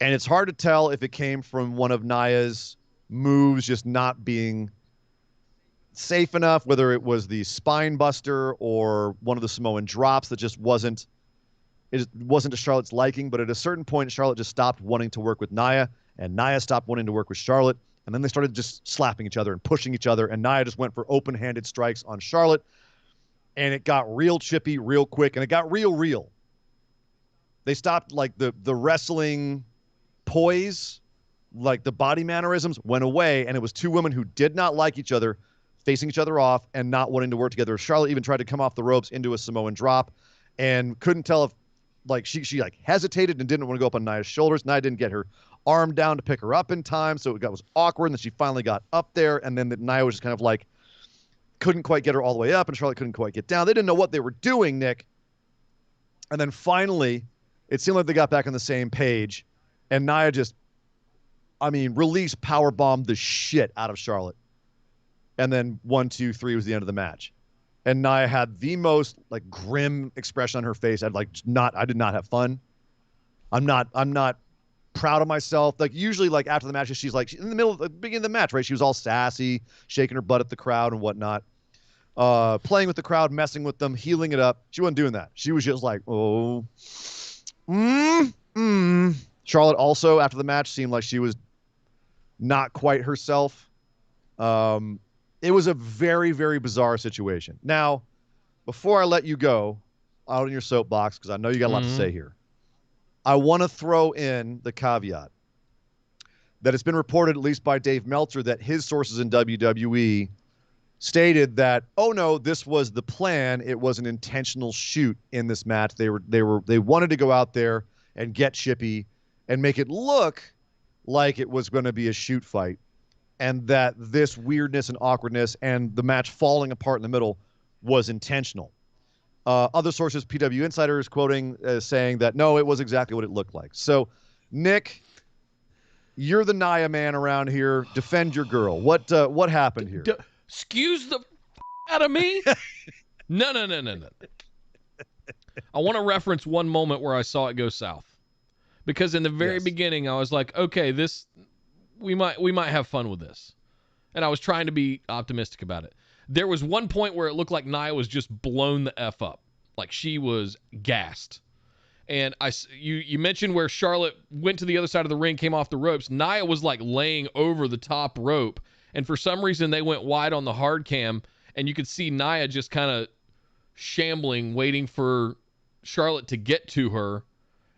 S8: And it's hard to tell if it came from one of Nia's moves just not being safe enough, whether it was the spine buster or one of the Samoan drops that just wasn't to Charlotte's liking. But at a certain point, Charlotte just stopped wanting to work with Nia, and Nia stopped wanting to work with Charlotte. And then they started just slapping each other and pushing each other. And Nia just went for open-handed strikes on Charlotte. And it got real chippy real quick. And it got real. They stopped, like, the wrestling poise, like the body mannerisms went away. And it was two women who did not like each other, facing each other off and not wanting to work together. Charlotte even tried to come off the ropes into a Samoan drop and couldn't tell if, like, she hesitated and didn't want to go up on Nia's shoulders. Nia didn't get her arm down to pick her up in time, so it was awkward, and then she finally got up there, and then Nia was just kind of like, couldn't quite get her all the way up, and Charlotte couldn't quite get down. They didn't know what they were doing, Nick. And then finally, it seemed like they got back on the same page, and Nia just, release powerbombed the shit out of Charlotte. And then 1, 2, 3 was the end of the match. And Nia had the most, like, grim expression on her face. I did not have fun. I'm not proud of myself. Like, usually, like, after the match, she's in the middle of the beginning of the match, right? She was all sassy, shaking her butt at the crowd and whatnot. playing with the crowd, messing with them, healing it up. She wasn't doing that. She was just like, oh. Charlotte also, after the match, seemed like she was not quite herself. It was a very, very bizarre situation. Now, before I let you go out in your soapbox, because I know you got a lot to say here, I want to throw in the caveat that it's been reported, at least by Dave Meltzer, that his sources in WWE stated that, oh no, this was the plan. It was an intentional shoot in this match. They wanted to go out there and get chippy and make it look like it was going to be a shoot fight, and that this weirdness and awkwardness and the match falling apart in the middle was intentional. Other sources, PW Insider is quoting saying that no, it was exactly what it looked like. So, Nick, you're the Nia man around here. Defend your girl. What happened here?
S7: Excuse the out of me? No. I want to reference one moment where I saw it go south, because in the very beginning I was like, okay, we might have fun with this, and I was trying to be optimistic about it. There was one point where it looked like Nia was just blown the F up. Like she was gassed. And you mentioned where Charlotte went to the other side of the ring, came off the ropes. Nia was like laying over the top rope. And for some reason they went wide on the hard cam, and you could see Nia just kind of shambling, waiting for Charlotte to get to her.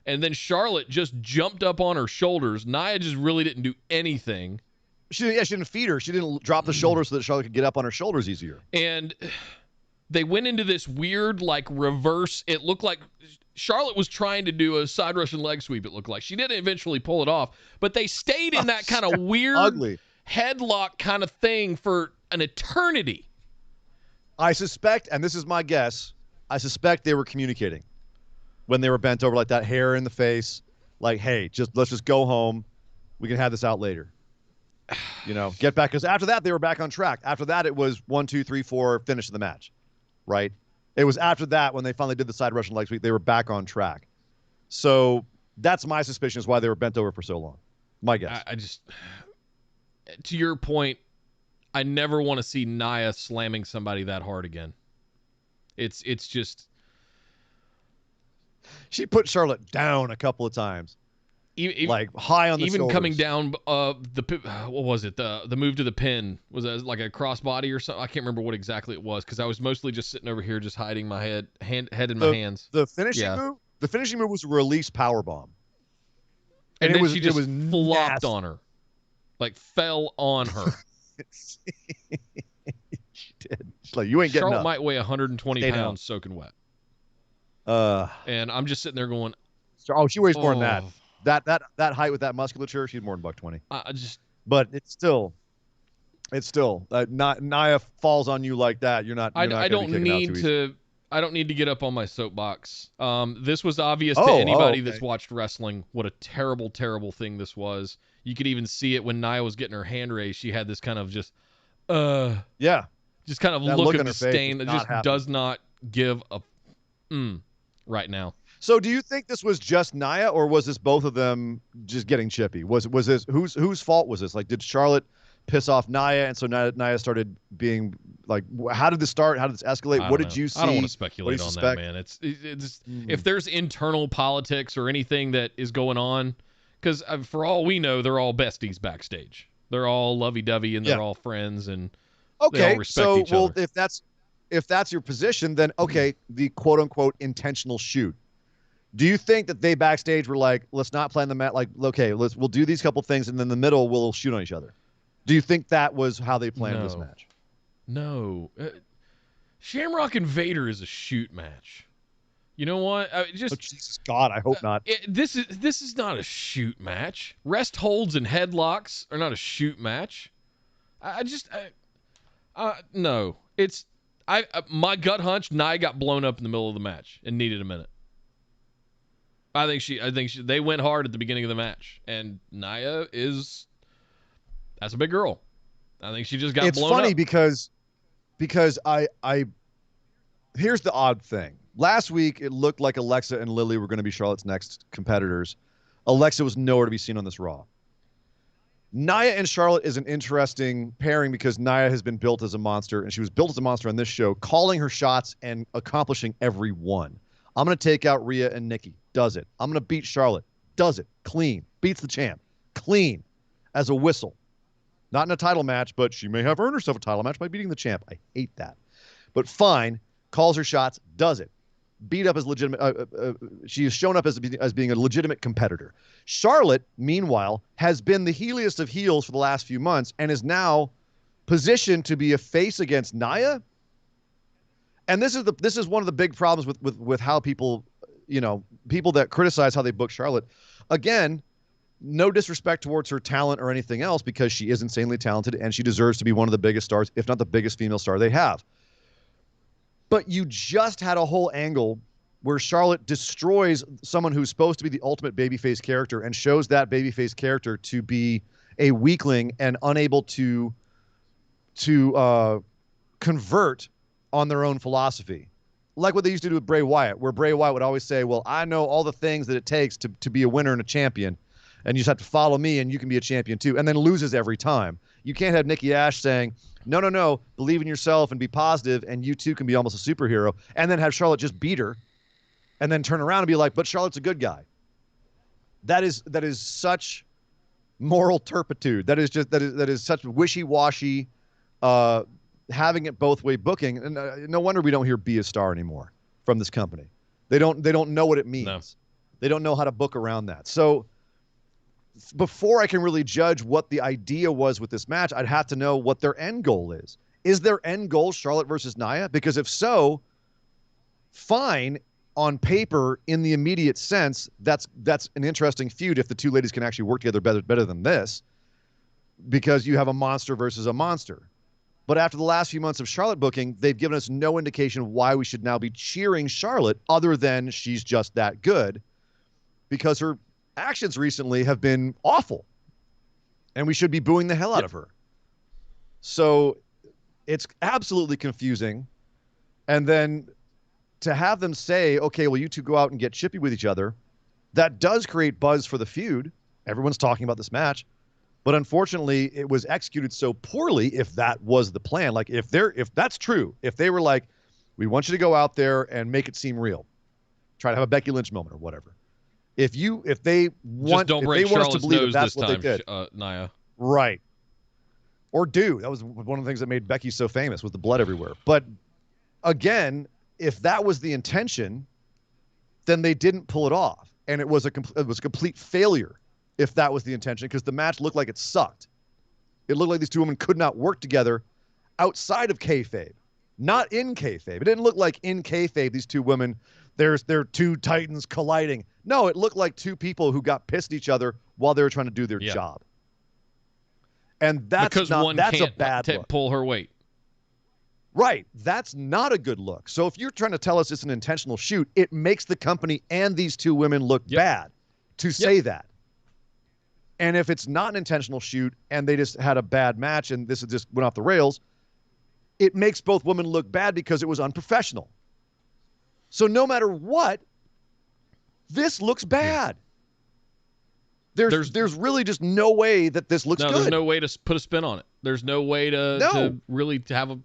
S7: And then Charlotte just jumped up on her shoulders. Nia just really didn't do anything.
S8: She didn't feed her. She didn't drop the shoulders so that Charlotte could get up on her shoulders easier.
S7: And they went into this weird, like, reverse. It looked like Charlotte was trying to do a side Russian leg sweep, it looked like. She did eventually pull it off, but they stayed in that kind of weird
S8: ugly
S7: headlock kind of thing for an eternity.
S8: I suspect, and this is my guess, I suspect they were communicating when they were bent over like that, hair in the face, like, hey, let's just go home. We can have this out later. You know, get back, because after that they were back on track. After that it was 1, 2, 3, 4, finish of the match, right? It was after that when they finally did the side Russian leg sweep, they were back on track. So that's my suspicion, is why they were bent over for so long. My guess.
S7: I just, to your point, I never want to see Nia slamming somebody that hard again. It's just,
S8: she put Charlotte down a couple of times. Like high on the
S7: even
S8: shoulders.
S7: coming down what was it, the move to the pin was like a crossbody or something. I can't remember what exactly it was, because I was mostly just sitting over here just hiding my head in my hands.
S8: The finishing move was a release power bomb,
S7: and then she just
S8: was
S7: flopped
S8: nasty.
S7: on her, like fell on her.
S8: She did. She's like, you ain't getting
S7: Charlotte
S8: up.
S7: might weigh 120
S8: Stay
S7: pounds
S8: down.
S7: soaking wet.
S8: And
S7: I'm just sitting there going,
S8: she weighs more than that. That height with that musculature, she's more than $120. But it's still Nia falls on you like that. You're not.
S7: I don't need to get up on my soapbox. This was obvious to anybody that's watched wrestling what a terrible, terrible thing this was. You could even see it when Nia was getting her hand raised. She had this kind of just kind of look of disdain that just does not give a right now.
S8: So do you think this was just Nia, or was this both of them just getting chippy? Was this whose fault was this? Like, did Charlotte piss off Nia, and so Nia started being like, how did this start? How did this escalate? What did you see?
S7: I don't want to speculate on that, man. It's if there's internal politics or anything that is going on, because for all we know, they're all besties backstage. They're all lovey-dovey and they're all friends, and they all respect each other.
S8: If that's your position, then okay, the quote-unquote intentional shoot. Do you think that they backstage were like, let's not plan the match, like, okay, we'll do these couple things, and then in the middle we'll shoot on each other? Do you think that was how they planned this match?
S7: No. Shamrock and Vader is a shoot match. You know what?
S8: Jesus God, I hope not.
S7: This is not a shoot match. Rest holds and headlocks are not a shoot match. No. It's my gut hunch, Nia got blown up in the middle of the match and needed a minute. I think they went hard at the beginning of the match, and Nia that's a big girl. I think she just got blown up.
S8: It's funny because I here's the odd thing. Last week it looked like Alexa and Lily were going to be Charlotte's next competitors. Alexa was nowhere to be seen on this Raw. Nia and Charlotte is an interesting pairing because Nia has been built as a monster, and she was built as a monster on this show, calling her shots and accomplishing every one. I'm going to take out Rhea and Nikki. Does it. I'm going to beat Charlotte. Does it. Clean. Beats the champ. Clean. As a whistle. Not in a title match, but she may have earned herself a title match by beating the champ. I hate that. But fine. Calls her shots. Does it. Beat up as legitimate. She has shown up as being a legitimate competitor. Charlotte, meanwhile, has been the heeliest of heels for the last few months and is now positioned to be a face against Nia. And this is one of the big problems with how people, people that criticize how they book Charlotte. Again, no disrespect towards her talent or anything else, because she is insanely talented and she deserves to be one of the biggest stars, if not the biggest female star they have. But you just had a whole angle where Charlotte destroys someone who's supposed to be the ultimate babyface character and shows that babyface character to be a weakling and unable to convert on their own philosophy. Like what they used to do with Bray Wyatt, where Bray Wyatt would always say, well, I know all the things that it takes to be a winner and a champion, and you just have to follow me and you can be a champion too, and then loses every time. You can't have Nikki Ash saying, no, believe in yourself and be positive, and you too can be almost a superhero, and then have Charlotte just beat her, and then turn around and be like, but Charlotte's a good guy. That is such moral turpitude. That is such wishy-washy, having it both way booking. And no wonder we don't hear be a star anymore from this company. They don't know what it means. No. They don't know how to book around that. So before I can really judge what the idea was with this match, I'd have to know what their end goal is. Is their end goal Charlotte versus Nia? Because if so, fine. On paper, in the immediate sense, that's an interesting feud if the two ladies can actually work together better than this, because you have a monster versus a monster. But after the last few months of Charlotte booking, they've given us no indication of why we should now be cheering Charlotte other than she's just that good, because her actions recently have been awful, and we should be booing the hell out of her. So it's absolutely confusing. And then to have them say, okay, well, you two go out and get chippy with each other, that does create buzz for the feud. Everyone's talking about this match. But unfortunately, it was executed so poorly, if that was the plan. Like, if that's true, if they were like, we want you to go out there and make it seem real, try to have a Becky Lynch moment or whatever. If they want,
S7: just don't
S8: if
S7: break
S8: they want us
S7: Charlotte's
S8: to believe
S7: nose
S8: that that's
S7: this
S8: what they
S7: time,
S8: did.
S7: Nia.
S8: Right. Or do. That was one of the things that made Becky so famous, was the blood everywhere. But again, if that was the intention, then they didn't pull it off, and it was a complete failure if that was the intention, because the match looked like it sucked. It looked like these two women could not work together outside of kayfabe, not in kayfabe. It didn't look like in kayfabe these two women, they're two titans colliding. No, it looked like two people who got pissed at each other while they were trying to do their job. And that's a bad look.
S7: Pull her weight.
S8: Right. That's not a good look. So if you're trying to tell us it's an intentional shoot, it makes the company and these two women look bad to say that. And if it's not an intentional shoot and they just had a bad match and this just went off the rails, it makes both women look bad because it was unprofessional. So no matter what, this looks bad. There's really just no way that this looks good.
S7: There's no way to put a spin on it. There's no way to really have a...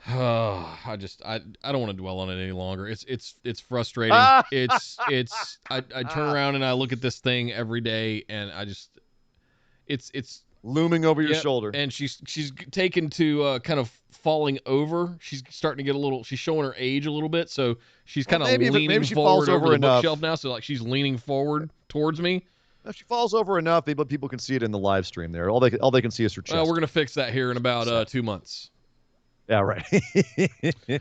S7: I don't want to dwell on it any longer. It's frustrating. I turn around and I look at this thing every day, and it's
S8: looming over your shoulder.
S7: And she's taken to kind of falling over. She's starting to get she's showing her age a little bit, so she's kind of leaning forward over the bookshelf now. So like she's leaning forward towards me.
S8: If she falls over enough, people can see it in the live stream there. All they can see is her chest.
S7: We're gonna fix that here in about 2 months.
S8: Yeah, right.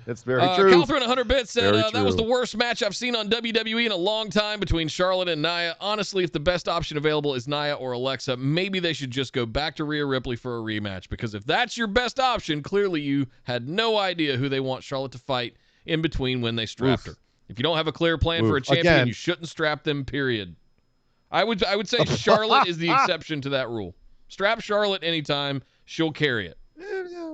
S8: That's very true.
S7: Catherine 100 bits said that was the worst match I've seen on WWE in a long time between Charlotte and Nia. Honestly, if the best option available is Nia or Alexa, maybe they should just go back to Rhea Ripley for a rematch, because if that's your best option, clearly you had no idea who they want Charlotte to fight in between when they strapped her. If you don't have a clear plan for a champion, you shouldn't strap them, period. I would say Charlotte is the exception to that rule. Strap Charlotte anytime, she'll carry it.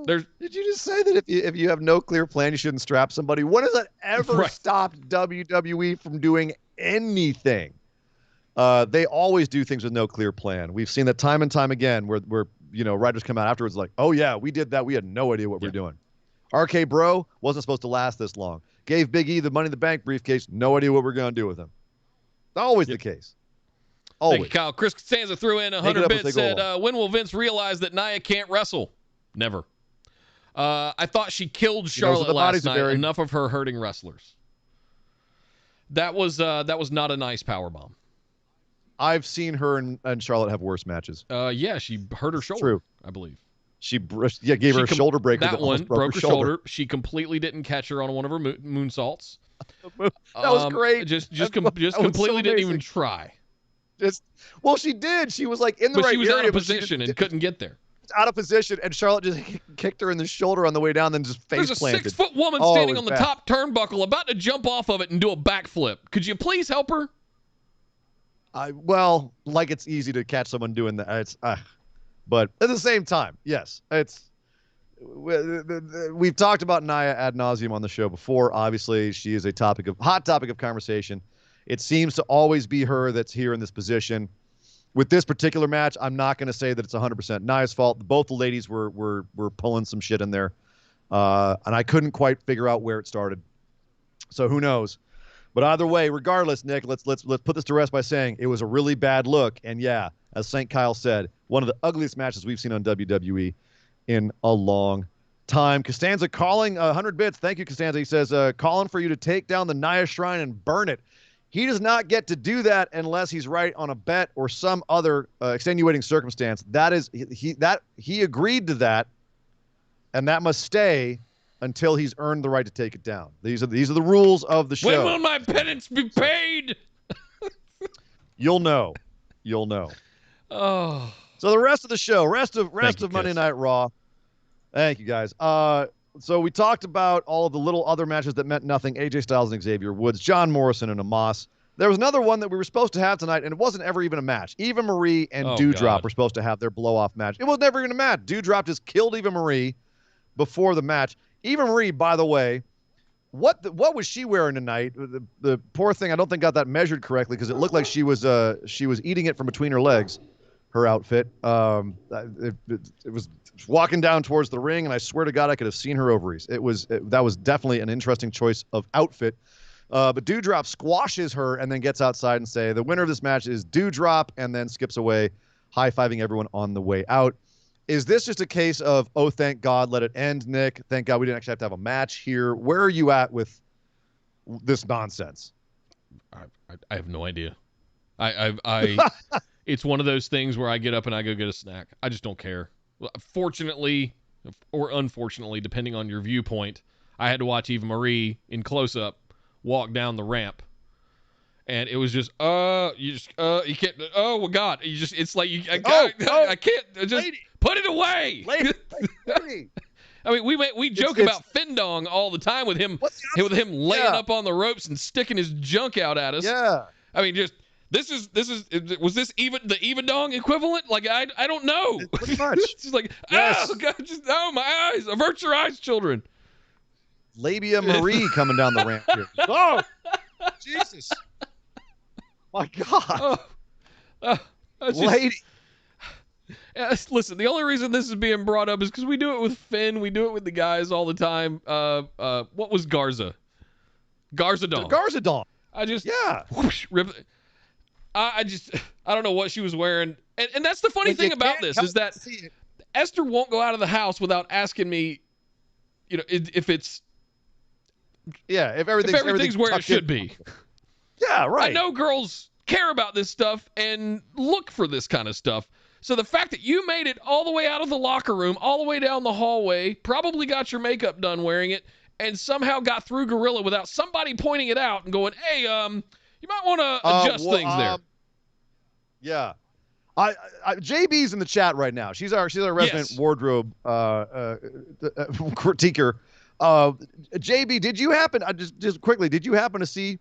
S8: Did you just say that if you have no clear plan, you shouldn't strap somebody? When has that ever stopped WWE from doing anything? They always do things with no clear plan. We've seen that time and time again where writers come out afterwards like, oh yeah, we did that. We had no idea what we're doing. RKBro wasn't supposed to last this long. Gave Big E the Money in the Bank briefcase. No idea what we're going to do with him. Always the case. Always.
S7: Thank you, Kyle. Chris Costanza threw in 100 bits, said, when will Vince realize that Nia can't wrestle? Never. I thought she killed Charlotte last night. Enough of her hurting wrestlers. That was not a nice powerbomb.
S8: I've seen her and Charlotte have worse matches.
S7: Yeah, she hurt her shoulder,
S8: true.
S7: I believe.
S8: She gave her a shoulder breaker.
S7: That one broke her shoulder. She completely didn't catch her on one of her moonsaults.
S8: That was great.
S7: Just completely didn't even try.
S8: Well, she did. She was like in the right area.
S7: But she was out of position and couldn't get there.
S8: Out of position, and Charlotte just kicked her in the shoulder on the way down, then just face planted.
S7: There's a 6-foot woman standing on the top turnbuckle, about to jump off of it and do a backflip. Could you please help her?
S8: Well, like it's easy to catch someone doing that. But at the same time, yes, we've talked about Nia ad nauseum on the show before. Obviously, she is a hot topic of conversation. It seems to always be her that's here in this position. With this particular match, I'm not going to say that it's 100% Nia's fault. Both the ladies were pulling some shit in there, and I couldn't quite figure out where it started. So who knows? But either way, regardless, Nick, let's put this to rest by saying it was a really bad look. And yeah, as St. Kyle said, one of the ugliest matches we've seen on WWE in a long time. Costanza calling 100 bits. Thank you, Costanza. He says, calling for you to take down the Nia Shrine and burn it. He does not get to do that unless he's right on a bet or some other extenuating circumstance. That is, he agreed to that, and that must stay until he's earned the right to take it down. These are the rules of the show.
S7: When will my penance be paid?
S8: You'll know. You'll know.
S7: Oh.
S8: So the rest of the show, rest of Monday Night Raw. Thank you, guys. So we talked about all of the little other matches that meant nothing. AJ Styles and Xavier Woods, John Morrison and Amos. There was another one that we were supposed to have tonight, and it wasn't ever even a match. Eva Marie and Doudrop were supposed to have their blow-off match. It was never even a match. Doudrop just killed Eva Marie before the match. Eva Marie, by the way, what was she wearing tonight? The poor thing, I don't think got that measured correctly because it looked like she was eating it from between her legs. Her outfit. It was walking down towards the ring, and I swear to God, I could have seen her ovaries. That was definitely an interesting choice of outfit. But Doudrop squashes her and then gets outside and say the winner of this match is Doudrop, and then skips away, high-fiving everyone on the way out. Is this just a case of, oh, thank God, let it end, Nick? Thank God we didn't actually have to have a match here. Where are you at with this nonsense?
S7: I have no idea. It's one of those things where I get up and I go get a snack. I just don't care. Fortunately, or unfortunately, depending on your viewpoint, I had to watch Eva Marie in close-up walk down the ramp. And it was just, you can't, oh, my God. It's like, I can't, just lady. Put it away.
S8: Lady.
S7: I mean, we joke about Fin Dong all the time with him laying up on the ropes and sticking his junk out at us.
S8: Yeah.
S7: I mean, just, was this even the Eva Dong equivalent? Like, I don't know.
S8: Pretty much.
S7: Just like, yes. Oh, God, my eyes. Avert your eyes, children.
S8: Labia Marie coming down the ramp here. Oh, Jesus. My God. Lady.
S7: Listen, the only reason this is being brought up is because we do it with Finn. We do it with the guys all the time. What was Garza? Garza Dong.
S8: Garza Dong.
S7: Whoosh, I don't know what she was wearing. And that's the funny thing about this is that Esther won't go out of the house without asking me, if it's...
S8: Yeah, if everything's
S7: where it should be.
S8: Yeah, right.
S7: I know girls care about this stuff and look for this kind of stuff. So the fact that you made it all the way out of the locker room, all the way down the hallway, probably got your makeup done wearing it, and somehow got through Gorilla without somebody pointing it out and going, hey, you might want to adjust things there.
S8: Yeah. JB's in the chat right now. She's our resident wardrobe critiquer. JB, did you happen just quickly? Did you happen to see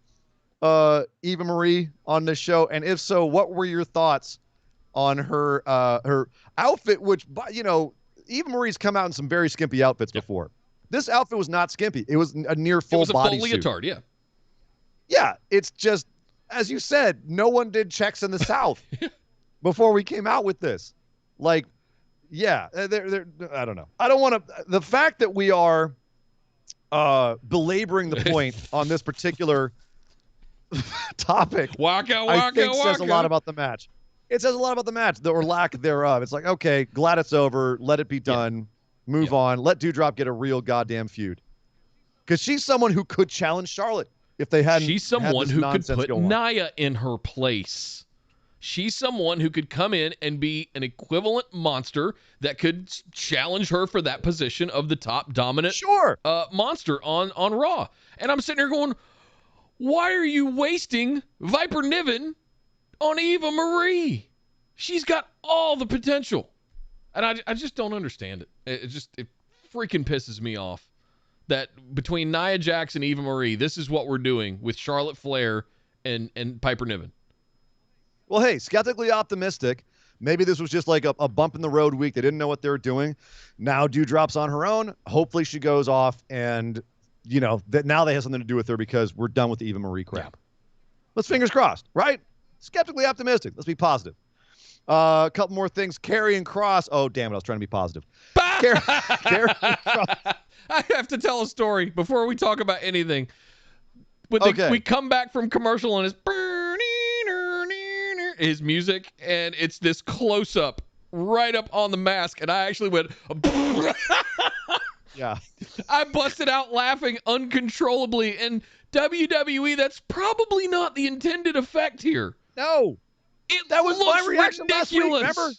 S8: Eva Marie on this show? And if so, what were your thoughts on her outfit? Which Eva Marie's come out in some very skimpy outfits before. This outfit was not skimpy. It was a near full body suit.
S7: It was a full leotard. Yeah.
S8: Yeah, it's just as you said, no one did checks in the South before we came out with this. Like, yeah, they're I don't know. I don't want to. The fact that we are belaboring the point on this particular topic, I think says a lot about the match. It says a lot about the match, or lack thereof. It's like, okay, glad it's over. Let it be done. Move on. Let Doudrop get a real goddamn feud. Because she's someone who could challenge Charlotte if they hadn't.
S7: She's someone who could put
S8: go on.
S7: Nia in her place. She's someone who could come in and be an equivalent monster that could challenge her for that position of the top dominant monster on Raw. And I'm sitting here going, why are you wasting Viper Niven on Eva Marie? She's got all the potential. And I just don't understand it. It freaking pisses me off that between Nia Jax and Eva Marie, this is what we're doing with Charlotte Flair and Piper Niven.
S8: Well, hey, skeptically optimistic. Maybe this was just like a bump in the road week. They didn't know what they were doing. Now Doudrop's on her own. Hopefully she goes off and, that now they have something to do with her because we're done with the Eva Marie crap. Yeah. Let's fingers crossed, right? Skeptically optimistic. Let's be positive. A couple more things. Carrie and Cross. Oh, damn it. I was trying to be positive. Carrie and Cross.
S7: I have to tell a story before we talk about anything. We come back from commercial and it's his music, and it's this close-up right up on the mask, and I actually went
S8: yeah.
S7: I busted out laughing uncontrollably, and WWE, that's probably not the intended effect here.
S8: No. That was my reaction last week, remember?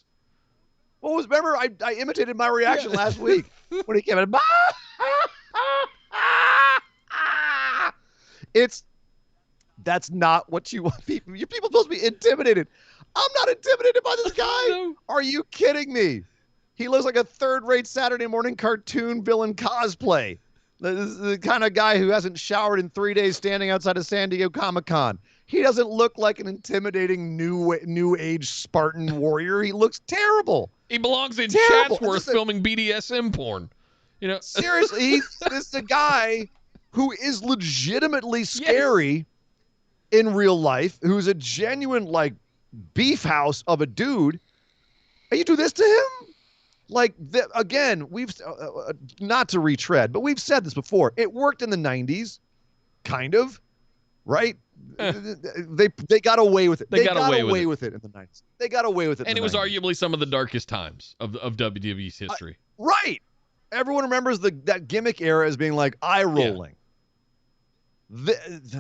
S8: Remember, I imitated my reaction last week when he came in. That's not what you want people. You people supposed to be intimidated. I'm not intimidated by this guy. No. Are you kidding me? He looks like a third-rate Saturday morning cartoon villain cosplay. The kind of guy who hasn't showered in 3 days standing outside of San Diego Comic-Con. He doesn't look like an intimidating new age Spartan warrior. He looks terrible.
S7: He belongs in Chatsworth filming BDSM porn.
S8: Seriously, this is a guy who is legitimately scary in real life, who's a genuine beef house of a dude, and you do this to him? Again, we've not to retread, but we've said this before. It worked in the 90s, kind of, right? They got away with it. They got away with it in the 90s. They got away with it.
S7: And it was arguably some of the darkest times of WWE's history.
S8: Right. Everyone remembers that gimmick era as being eye rolling. Yeah.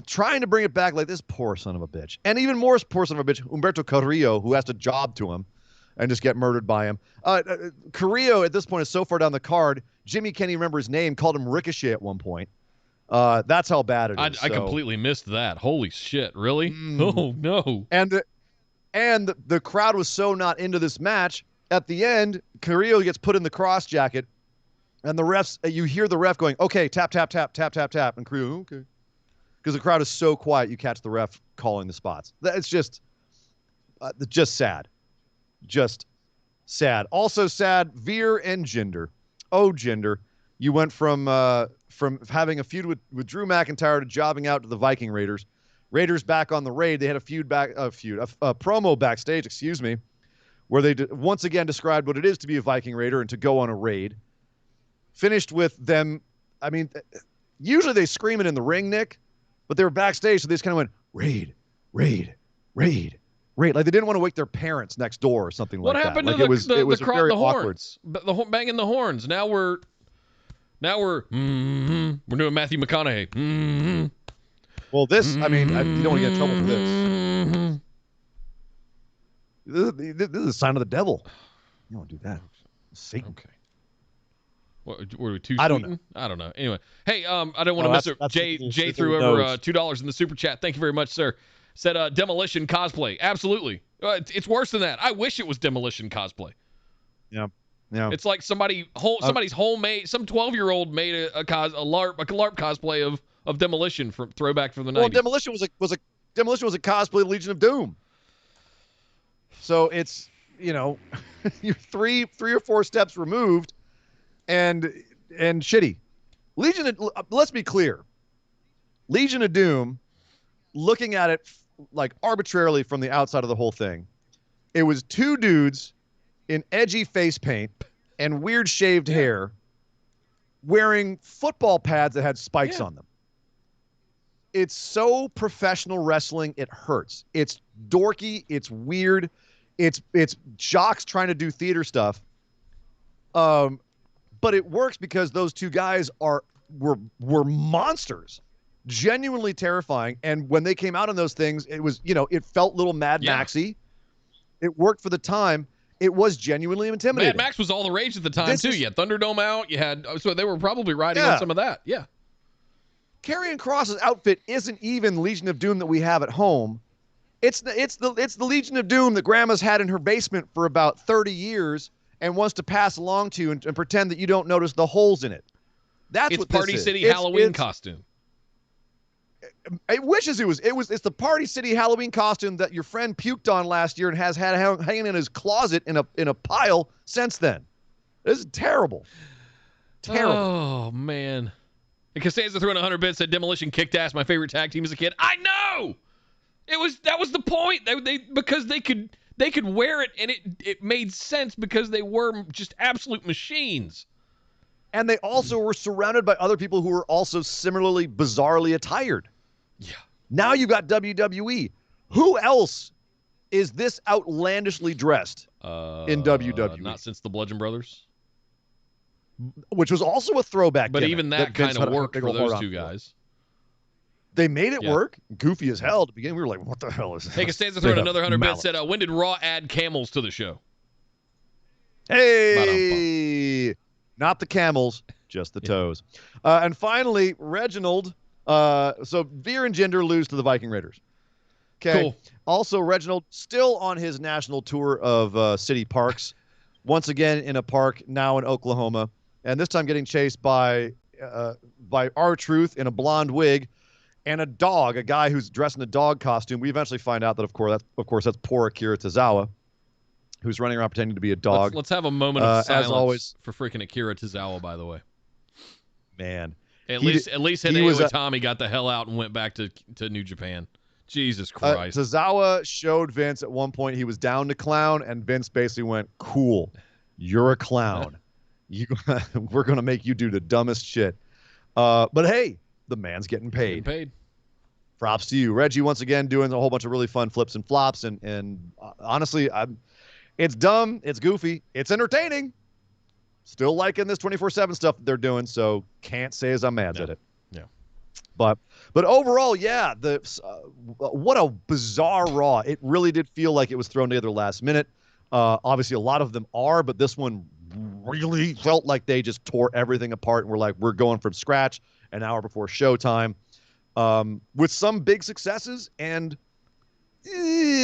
S8: Trying to bring it back this poor son of a bitch. And even more poor son of a bitch, Humberto Carrillo, who has to job to him and just get murdered by him. Carrillo at this point is so far down the card, Jimmy can't even remember his name, called him Ricochet at one point. That's how bad it is.
S7: I completely missed that. Holy shit, really? Oh, no.
S8: And the crowd was so not into this match. At the end, Carrillo gets put in the cross jacket, and the refs, you hear the ref going, okay, tap, tap, tap, tap, tap, tap, and Carrillo, okay. Because the crowd is so quiet, you catch the ref calling the spots. It's just sad. Just sad. Also sad, Veer and Jinder. Oh, Jinder. You went from having a feud with Drew McIntyre to jobbing out to the Viking Raiders. Raiders back on the raid. They had a promo backstage, where they once again described what it is to be a Viking Raider and to go on a raid. Finished with them. I mean, usually they scream it in the ring, Nick, but they were backstage, so they just kind of went, raid, raid, raid, raid. Like they didn't want to wake their parents next door or something like that.
S7: What happened to
S8: it was very awkward.
S7: Banging the horns. Now we're doing Matthew McConaughey.
S8: Well, this, I mean, you don't want to get in trouble for this. This is a sign of the devil. You don't do that. Satan.
S7: Okay. What, were we too
S8: I don't know.
S7: I don't know. Anyway, hey, I don't want to miss it. Jay threw over $2 in the super chat. Thank you very much, sir. Said demolition cosplay. Absolutely. It's worse than that. I wish it was demolition cosplay.
S8: Yeah. Yeah.
S7: It's like somebody's homemade, some 12-year-old made a LARP cosplay of demolition from throwback from the 90s.
S8: Well, demolition was a cosplay of Legion of Doom. So it's, you're three or four steps removed and shitty. Let's be clear. Legion of Doom, looking at it like arbitrarily from the outside of the whole thing, it was two dudes in edgy face paint and weird shaved hair wearing football pads that had spikes on them. It's so professional wrestling, it hurts. It's dorky, it's weird, it's jocks trying to do theater stuff. But it works because those two guys were monsters, genuinely terrifying. And when they came out on those things, it was, it felt little Mad Maxy. It worked for the time. It was genuinely intimidating.
S7: Mad Max was all the rage at the time, too. You had Thunderdome out. So they were probably riding on some of that. Yeah.
S8: Karrion Kross's outfit isn't even Legion of Doom that we have at home. It's the Legion of Doom that Grandma's had in her basement for about 30 years and wants to pass along to you and pretend that you don't notice the holes in it. That's what
S7: Party
S8: this is.
S7: City Halloween costume.
S8: It wishes it was. It's the Party City Halloween costume that your friend puked on last year and has had hanging in his closet in a pile since then. This is terrible. Terrible.
S7: Oh man. And Costanza throwing 100 bits said Demolition kicked ass. My favorite tag team as a kid. I know. That was the point. Because they could wear it and it made sense because they were just absolute machines.
S8: And they also were surrounded by other people who were also similarly bizarrely attired.
S7: Yeah.
S8: Now you got WWE. Who else is this outlandishly dressed in WWE?
S7: Not since the Bludgeon Brothers.
S8: Which was also a throwback.
S7: But even that kind of worked for those two guys.
S8: They made it work. Goofy as hell at the beginning. We were like, what the hell is this?
S7: Hey, Costanza throwing another 100 bits said, when did Raw add camels to the show?
S8: Hey! Not the camels, just the toes. And finally, Reginald. So Veer and Jinder lose to the Viking Raiders. Okay.
S7: Cool.
S8: Also, Reginald still on his national tour of city parks. Once again in a park now in Oklahoma, and this time getting chased by R-Truth in a blonde wig and a dog, a guy who's dressed in a dog costume. We eventually find out that of course that's poor Akira Tozawa, who's running around pretending to be a dog.
S7: Let's have a moment of silence
S8: as always,
S7: for freaking Akira Tozawa, by the way.
S8: Man.
S7: At least Hideo Itami got the hell out and went back to New Japan. Jesus Christ.
S8: Tozawa showed Vince at one point he was down to clown, and Vince basically went, cool, you're a clown. We're going to make you do the dumbest shit. But hey, the man's getting paid. Props to you. Reggie, once again, doing a whole bunch of really fun flips and flops. And honestly, it's dumb. It's goofy. It's entertaining. Still liking this 24/7 stuff that they're doing, so can't say as I'm mad at it.
S7: Yeah.
S8: But overall, yeah, what a bizarre Raw. It really did feel like it was thrown together last minute. Obviously, a lot of them are, but this one really felt like they just tore everything apart and were like, we're going from scratch an hour before showtime, with some big successes and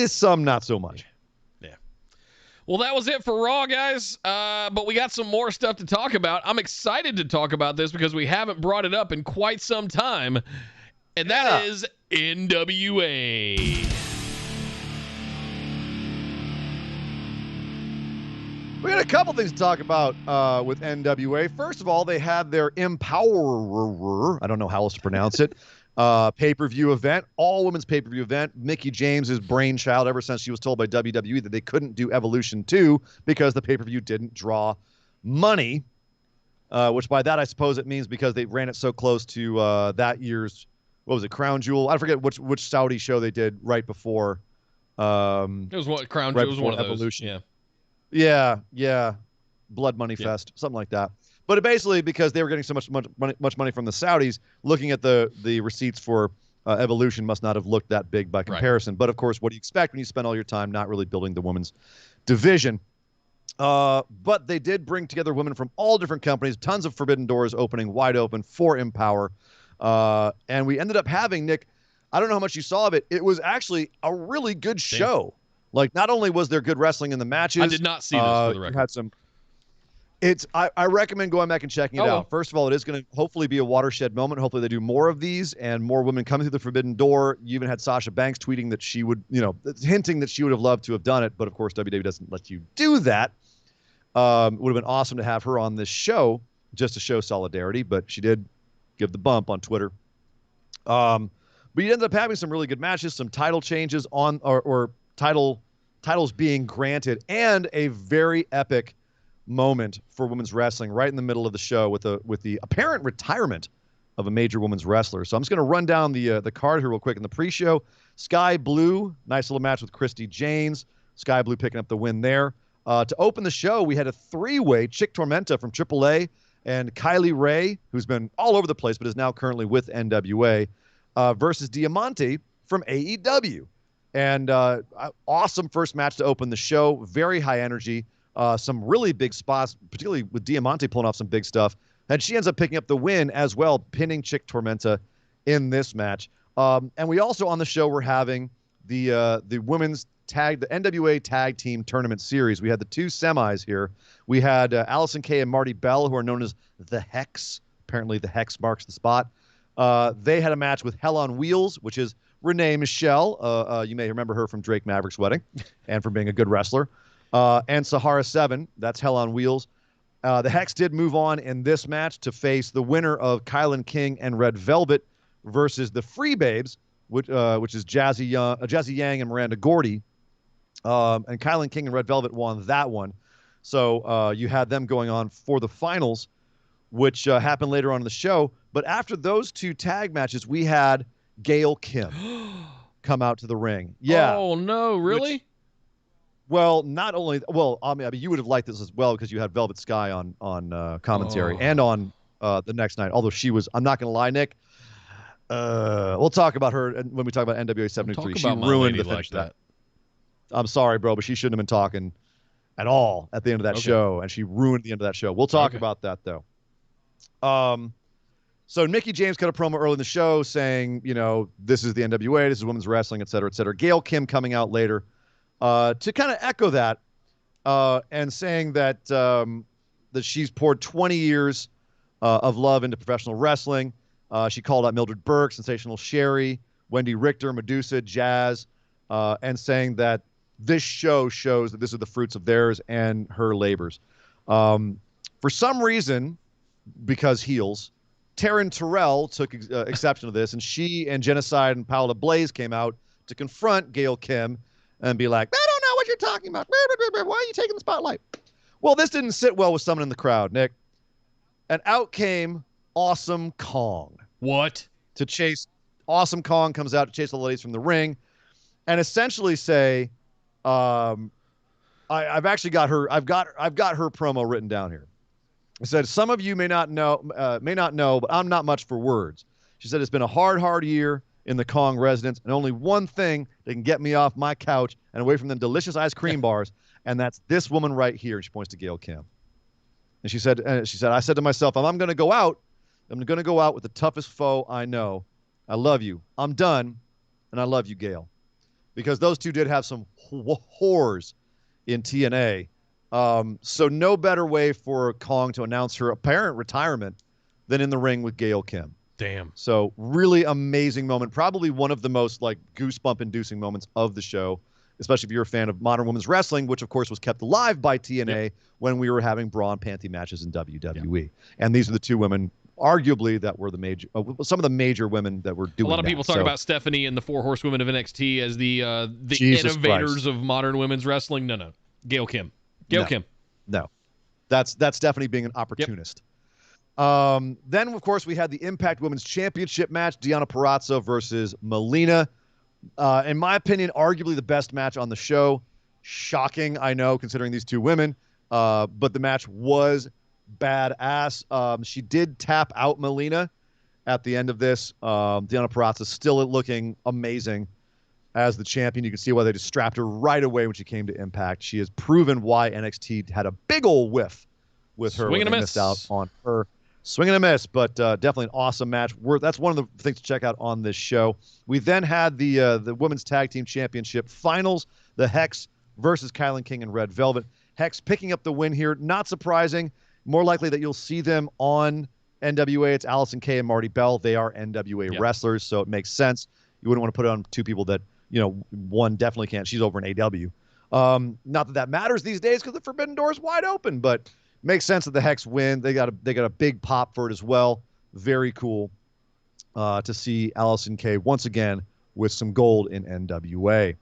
S8: some not so much.
S7: Yeah. Well, that was it for Raw, guys. But we got some more stuff to talk about. I'm excited to talk about this because we haven't brought it up in quite some time, and that is NWA.
S8: We had a couple things to talk about with NWA. First of all, they had their EmPoweRRR, I don't know how else to pronounce it, pay-per-view event, all-women's pay-per-view event. Mickie James's brainchild ever since she was told by WWE that they couldn't do Evolution 2 because the pay-per-view didn't draw money, which by that I suppose it means because they ran it so close to that year's, what was it, Crown Jewel? I forget which Saudi show they did right before.
S7: It was what Crown Jewel was one of those. Evolution.
S8: Yeah. Blood Money Fest, something like that. But basically, because they were getting so much money from the Saudis, looking at the receipts for Evolution must not have looked that big by comparison. Right. But of course, what do you expect when you spend all your time not really building the women's division? But they did bring together women from all different companies, tons of forbidden doors opening wide open for EmPower. And we ended up having, Nick, I don't know how much you saw of it. It was actually a really good show. Like, not only was there good wrestling in the matches.
S7: I did not see this for the record.
S8: You had some. I recommend going back and checking it out. First of all, it is going to hopefully be a watershed moment. Hopefully they do more of these and more women coming through the forbidden door. You even had Sasha Banks tweeting that she would, hinting that she would have loved to have done it. But of course, WWE doesn't let you do that. It would have been awesome to have her on this show just to show solidarity, but she did give the bump on Twitter. But But you ended up having some really good matches, some title changes on or titles being granted, and a very epic moment for women's wrestling right in the middle of the show with the apparent retirement of a major women's wrestler. So I'm just going to run down the card here real quick in the pre-show. Sky Blue, nice little match with Christy Janes. Sky Blue picking up the win there. To open the show, we had a three-way Chick Tormenta from AAA and Kylie Ray, who's been all over the place but is now currently with NWA, versus Diamante from AEW. And awesome first match to open the show. Very high energy. Some really big spots, particularly with Diamante pulling off some big stuff. And she ends up picking up the win as well, pinning Chick Tormenta in this match. And we also on the show were having the women's the NWA Tag Team Tournament Series. We had the two semis here. We had Allison Kay and Marty Bell, who are known as the Hex. Apparently the Hex marks the spot. They had a match with Hell on Wheels, which is Renee Michelle. You may remember her from Drake Maverick's wedding and from being a good wrestler. And Sahara 7, that's Hell on Wheels. The Hex did move on in this match to face the winner of Kylan King and Red Velvet versus the Free Babes, which is Jazzy Yang and Miranda Gordy. And Kylan King and Red Velvet won that one. So you had them going on for the finals, which happened later on in the show. But after those two tag matches, we had Gail Kim come out to the ring. Yeah.
S7: Oh, no, really?
S8: Not only – I mean, you would have liked this as well because you had Velvet Sky on commentary and on the next night. Although she was – I'm not going to lie, Nick. We'll talk about her when we talk about NWA 73. She ruined the finish that. I'm sorry, bro, but she shouldn't have been talking at all at the end of that show, and she ruined the end of that show. We'll talk about that, though. So Mickie James cut a promo early in the show saying, this is the NWA, this is women's wrestling, et cetera, et cetera. Gail Kim coming out later to kind of echo that and saying that that she's poured 20 years of love into professional wrestling. She called out Mildred Burke, Sensational Sherry, Wendy Richter, Medusa, Jazz, and saying that this show shows that this is the fruits of theirs and her labors. For some reason, because heels, Taryn Terrell took exception to this, and she and Genocide and Paola Blaze came out to confront Gail Kim and be like, I don't know what you're talking about. Why are you taking the spotlight? Well, this didn't sit well with someone in the crowd, Nick. And out came Awesome Kong.
S7: What?
S8: To chase. Awesome Kong comes out to chase the ladies from the ring and essentially say, I've actually got her. I've got her promo written down here. It said, some of you may not know, but I'm not much for words. She said, it's been a hard year in the Kong residence, and only one thing that can get me off my couch and away from the delicious ice cream bars, and that's this woman right here. She points to Gail Kim. And she said, I said to myself, if I'm going to go out, I'm going to go out with the toughest foe I know. I love you. I'm done, and I love you, Gail. Because those two did have some whores in TNA. So no better way for Kong to announce her apparent retirement than in the ring with Gail Kim.
S7: Damn.
S8: So really amazing moment. Probably one of the most goosebump-inducing moments of the show, especially if you're a fan of modern women's wrestling, which of course was kept alive by TNA when we were having bra and panty matches in WWE. Yep. And these are the two women, arguably, that were the major, some of the major women that were doing.
S7: A lot of people talk about Stephanie and the Four Horsewomen of NXT as the innovators of modern women's wrestling. No, Gail Kim. Gail Kim.
S8: No, that's Stephanie being an opportunist. Then, of course, we had the Impact Women's Championship match, Deonna Purrazzo versus Melina. In my opinion, arguably the best match on the show. Shocking, I know, considering these two women. But the match was badass. She did tap out Melina at the end of this. Deonna Purrazzo still looking amazing as the champion. You can see why they just strapped her right away when she came to Impact. She has proven why NXT had a big old whiff with her when they missed out on her. Swing and a miss, but definitely an awesome match. That's one of the things to check out on this show. We then had the Women's Tag Team Championship Finals, the Hex versus Kylan King and Red Velvet. Hex picking up the win here. Not surprising. More likely that you'll see them on NWA. It's Allison Kay and Marty Bell. They are NWA wrestlers, so it makes sense. You wouldn't want to put it on two people that, one definitely can't. She's over in AW. Not that matters these days because the Forbidden Door is wide open, but makes sense that the Hex win. They got a big pop for it as well. Very cool. to see Allison Kay once again with some gold in NWA.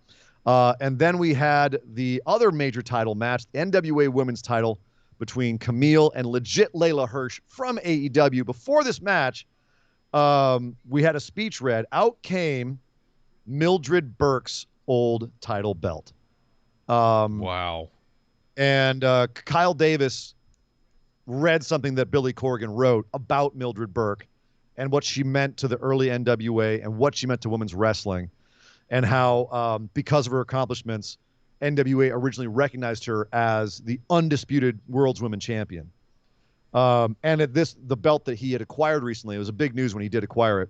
S8: And then we had the other major title match, the NWA Women's title between Camille and legit Layla Hirsch from AEW. Before this match, we had a speech read. Out came Mildred Burke's old title belt.
S7: Wow.
S8: And Kyle Davis read something that Billy Corgan wrote about Mildred Burke and what she meant to the early NWA and what she meant to women's wrestling, and how because of her accomplishments, NWA originally recognized her as the undisputed world's women champion. And the belt that he had acquired recently, it was a big news when he did acquire it,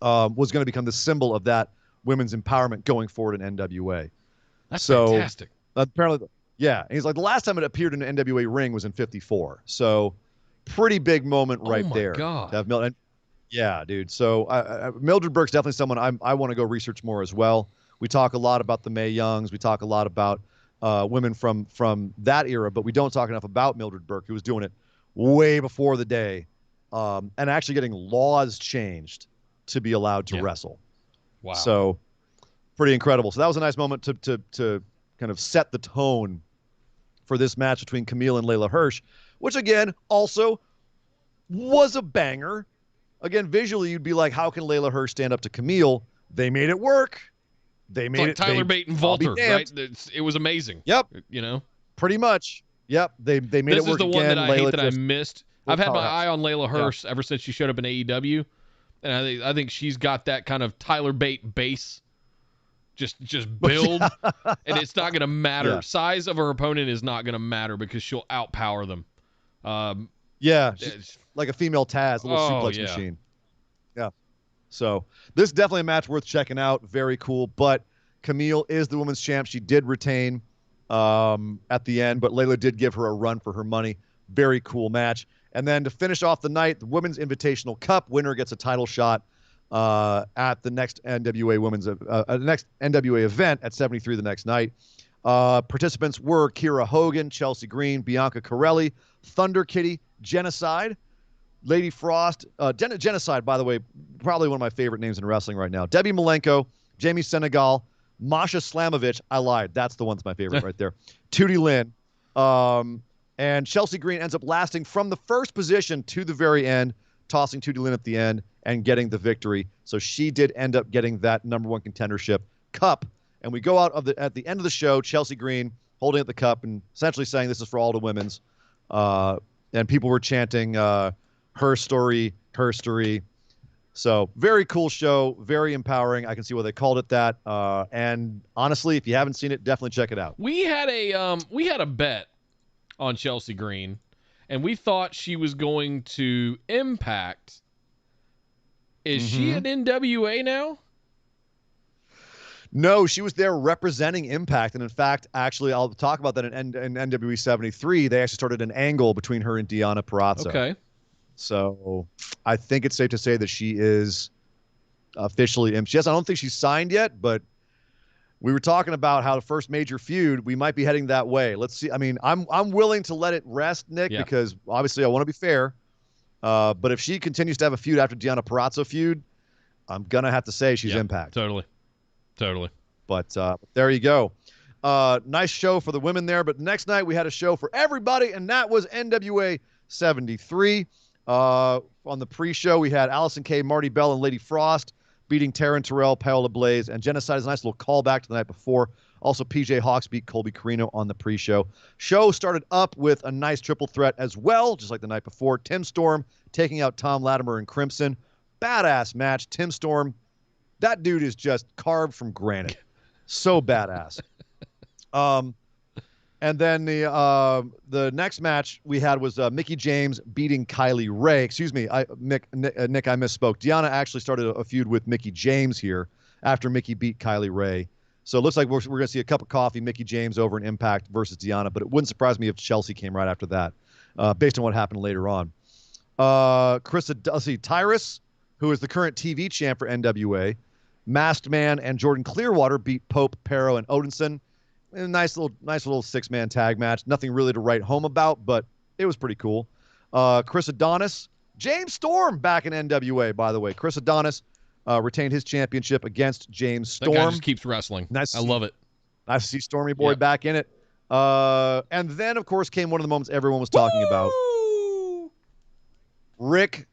S8: was going to become the symbol of that women's empowerment going forward in NWA.
S7: That's fantastic.
S8: Apparently, yeah. And he's like, the last time it appeared in an NWA ring was in '54. So pretty big moment right there.
S7: God.
S8: To have Mildred. Yeah, dude. So Mildred Burke's definitely someone I want to go research more as well. We talk a lot about the Mae Youngs. We talk a lot about women from that era, but we don't talk enough about Mildred Burke, who was doing it way before the day, and actually getting laws changed to be allowed to wrestle.
S7: Wow.
S8: So pretty incredible. So that was a nice moment to kind of set the tone for this match between Camille and Layla Hirsch, which again also was a banger. Again, visually you'd be like, how can Layla Hirsch stand up to Camille? They made it work. They made
S7: like Tyler Bate and Walter, right? It was amazing.
S8: Yep.
S7: You know?
S8: Pretty much. Yep. They made it work again.
S7: This is the one that I hate that I
S8: just
S7: missed. I've had my eye on Layla Hirsch ever since she showed up in AEW. And I think she's got that kind of Tyler Bate base. Just build, and it's not going to matter.
S8: Yeah.
S7: Size of her opponent is not going to matter because she'll outpower them.
S8: She's like a female Taz, a little suplex machine. Yeah. So this is definitely a match worth checking out. Very cool. But Camille is the women's champ. She did retain at the end, but Layla did give her a run for her money. Very cool match. And then to finish off the night, the Women's Invitational Cup winner gets a title shot at the next next NWA event at 73 the next night. Participants were Kira Hogan, Chelsea Green, Bianca Corelli, Thunder Kitty, Genocide, Lady Frost. Genocide, by the way, probably one of my favorite names in wrestling right now. Debbie Malenko, Jamie Senegal, Masha Slamovich. I lied. That's the one that's my favorite right there. Tootie Lynn. And Chelsea Green ends up lasting from the first position to the very end, tossing Tootie Lynn at the end and getting the victory. So she did end up getting that #1 contendership cup. And we go out at the end of the show, Chelsea Green holding up the cup and essentially saying this is for all the women's. And people were chanting her story, her story. So very cool show, very empowering. I can see why they called it that. And honestly, if you haven't seen it, definitely check it out.
S7: We had a bet on Chelsea Green, and we thought she was going to Impact. Is she at NWA now?
S8: No, she was there representing Impact. And in fact, actually, I'll talk about that in NWE 73. They actually started an angle between her and Deonna Purrazzo.
S7: Okay.
S8: So I think it's safe to say that she is officially I don't think she's signed yet, but we were talking about how the first major feud, we might be heading that way. Let's see. I mean, I'm willing to let it rest, Nick, because obviously I want to be fair. But if she continues to have a feud after Deonna Purrazzo feud, I'm going to have to say she's Impact.
S7: Totally.
S8: But there you go. Nice show for the women there. But next night we had a show for everybody, and that was NWA 73. On the pre-show, we had Allison Kay, Marty Bell, and Lady Frost beating Taryn Terrell, Paola Blaze, and Genocide is a nice little callback to the night before. Also, PJ Hawks beat Colby Carino on the pre-show. Show started up with a nice triple threat as well, just like the night before. Tim Storm taking out Tom Latimer and Crimson. Badass match. Tim Storm, that dude is just carved from granite. So badass. And then the next match we had was Mickie James beating Kylie Ray. Excuse me, Nick, I misspoke. Deonna actually started a feud with Mickie James here after Mickie beat Kylie Ray. So it looks like we're going to see a cup of coffee, Mickie James over in Impact versus Deonna, but it wouldn't surprise me if Chelsea came right after that, based on what happened later on. Tyrus, who is the current TV champ for NWA, Masked Man and Jordan Clearwater beat Pope, Pero, and Odinson. A nice little six-man tag match. Nothing really to write home about, but it was pretty cool. Chris Adonis James Storm back in NWA, by the way. Chris Adonis retained his championship against James Storm.
S7: That guy just keeps wrestling.
S8: Nice.
S7: I love it.
S8: Nice to see Stormy Boy back in it. And then, of course, came one of the moments everyone was talking about. Ric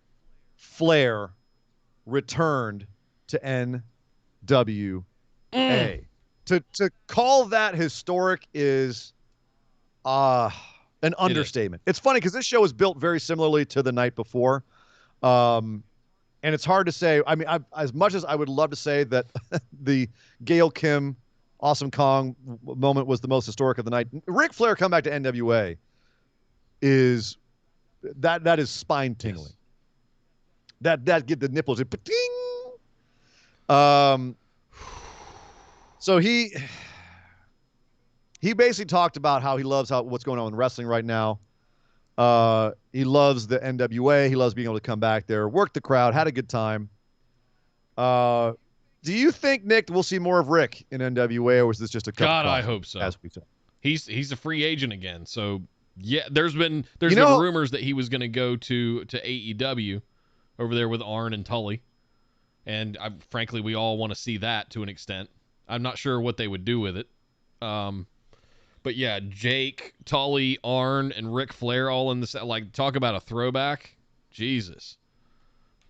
S8: Flair returned to NWA. To call that historic is an understatement. It's funny because this show was built very similarly to the night before. And it's hard to say. I mean, as much as I would love to say that the Gail Kim, Awesome Kong moment was the most historic of the night, Ric Flair come back to NWA is that is spine tingling. Yes. That get the nipples. So he basically talked about how he loves what's going on in wrestling right now. He loves the NWA. He loves being able to come back there, work the crowd, had a good time. Do you think, Nick, we'll see more of Rick in NWA, or is this just a
S7: God? I hope so.
S8: As we said,
S7: he's a free agent again. So yeah, there's been rumors that he was going to go to AEW over there with Arn and Tully, and frankly, we all want to see that to an extent. I'm not sure what they would do with it. But yeah, Jake, Tully, Arn, and Ric Flair all in the like, talk about a throwback. Jesus.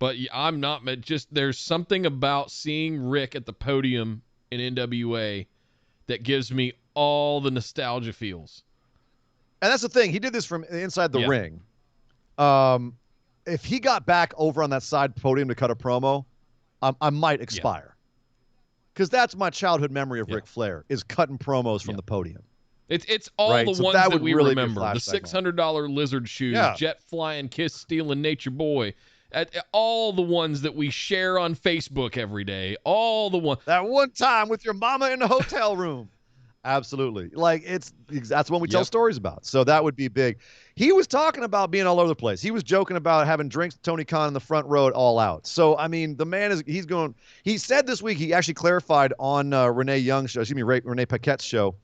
S7: But I'm not just, there's something about seeing Rick at the podium in NWA that gives me all the nostalgia feels.
S8: And that's the thing. He did this from inside the ring. If he got back over on that side podium to cut a promo, I might expire. Because that's my childhood memory of Ric Flair, is cutting promos from the podium.
S7: It's all the ones that we really remember. The $600 lizard shoes, jet flying, kiss stealing, nature boy. All the ones that we share on Facebook every day. All the ones.
S8: That one time with your mama in the hotel room. Absolutely. Like, that's what we tell stories about. So that would be big. He was talking about being all over the place. He was joking about having drinks with Tony Khan in the front row at All Out. So, I mean, the man he said this week, he actually clarified on Renee Paquette's show.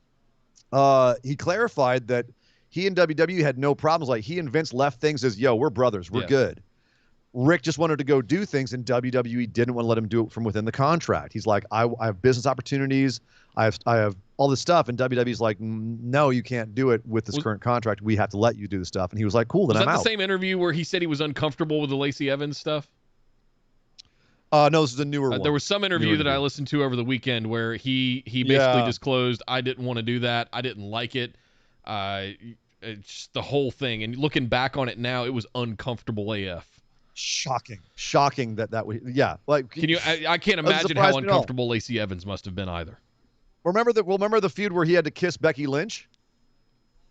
S8: He clarified that he and WWE had no problems. Like, he and Vince left things as, yo, we're brothers. We're good. Rick just wanted to go do things, and WWE didn't want to let him do it from within the contract. He's like, I have business opportunities. I have all this stuff, and WWE's like, no, you can't do it with this current contract. We have to let you do the stuff. And he was like, cool, then I'm out.
S7: Was that the same interview where he said he was uncomfortable with the Lacey Evans stuff?
S8: No, this is a newer one.
S7: There was some interview that I listened to over the weekend where he basically disclosed, I didn't want to do that. I didn't like it. It's the whole thing. And looking back on it now, it was uncomfortable AF.
S8: Shocking that was, like,
S7: can you? I can't imagine how uncomfortable Lacey Evans must have been either.
S8: Remember the feud where he had to kiss Becky Lynch?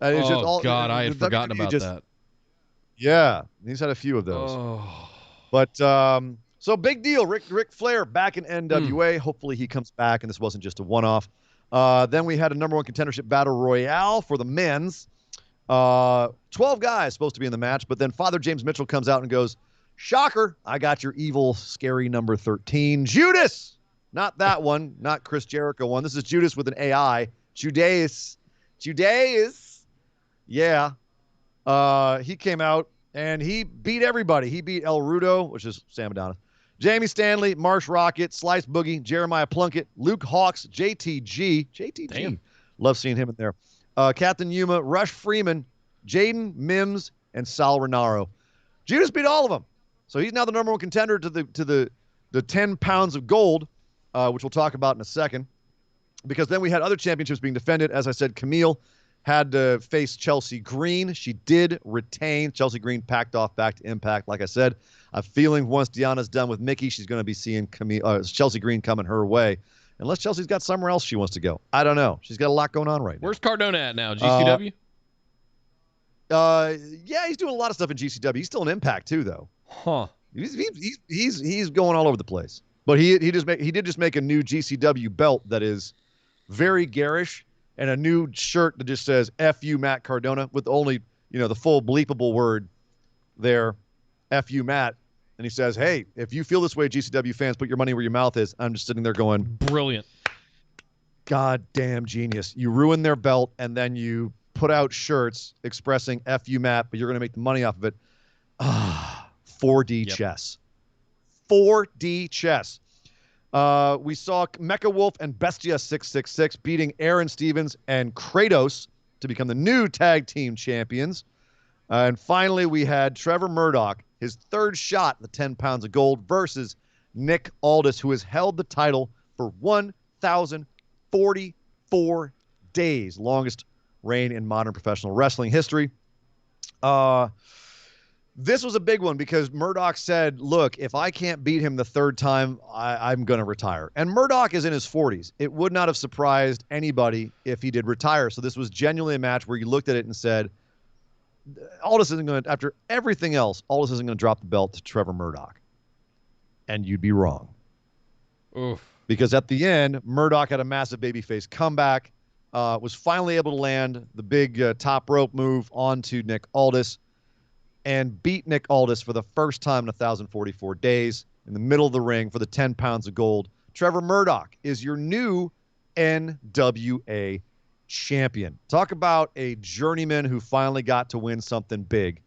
S7: I had forgotten about that.
S8: Yeah, he's had a few of those. But so big deal. Ric Flair back in NWA. Hopefully he comes back and this wasn't just a one-off. Then we had a number one contendership battle royale for the men's. 12 guys supposed to be in the match, but then Father James Mitchell comes out and goes, shocker, I got your evil, scary number 13, Judas. Not that one, not Chris Jericho one. This is Judas with an AI. Judas. Yeah. He came out and he beat everybody. He beat El Rudo, which is Sam Adonis, Jamie Stanley, Marsh Rocket, Slice Boogie, Jeremiah Plunkett, Luke Hawks, JTG.
S7: Damn.
S8: Love seeing him in there. Captain Yuma, Rush Freeman, Jaden Mims, and Sal Renaro. Judas beat all of them. So he's now the number one contender to the 10 pounds of gold, which we'll talk about in a second. Because then we had other championships being defended. As I said, Camille had to face Chelsea Green. She did retain. Chelsea Green packed off back to Impact. Like I said, I'm feeling once Deanna's done with Mickey, she's going to be seeing Chelsea Green coming her way. Unless Chelsea's got somewhere else she wants to go. I don't know. She's got a lot going on right now.
S7: Where's Cardona at now? GCW?
S8: Yeah, he's doing a lot of stuff in GCW. He's still in Impact too, though.
S7: Huh.
S8: He's going all over the place. But he did just make a new GCW belt that is very garish, and a new shirt that just says "F you, Matt Cardona" with only the full bleepable word there, "F you, Matt." And he says, hey, if you feel this way, GCW fans, put your money where your mouth is. I'm just sitting there going,
S7: brilliant.
S8: Goddamn genius. You ruin their belt, and then you put out shirts expressing F you, Matt, but you're going to make the money off of it. 4D chess. 4D chess. We saw Mecha Wolf and Bestia 666 beating Aaron Stevens and Kratos to become the new tag team champions. And finally, we had Trevor Murdoch, his third shot at the 10 pounds of gold versus Nick Aldis, who has held the title for 1,044 days, longest reign in modern professional wrestling history. This was a big one because Murdoch said, look, if I can't beat him the third time, I'm going to retire. And Murdoch is in his 40s. It would not have surprised anybody if he did retire. So this was genuinely a match where you looked at it and said, Aldis isn't going to, after everything else, Aldis isn't going to drop the belt to Trevor Murdoch. And you'd be wrong.
S7: Oof.
S8: Because at the end, Murdoch had a massive babyface comeback, was finally able to land the big top rope move onto Nick Aldis, and beat Nick Aldis for the first time in 1,044 days in the middle of the ring for the 10 pounds of gold. Trevor Murdoch is your new NWA champion. Talk about a journeyman who finally got to win something big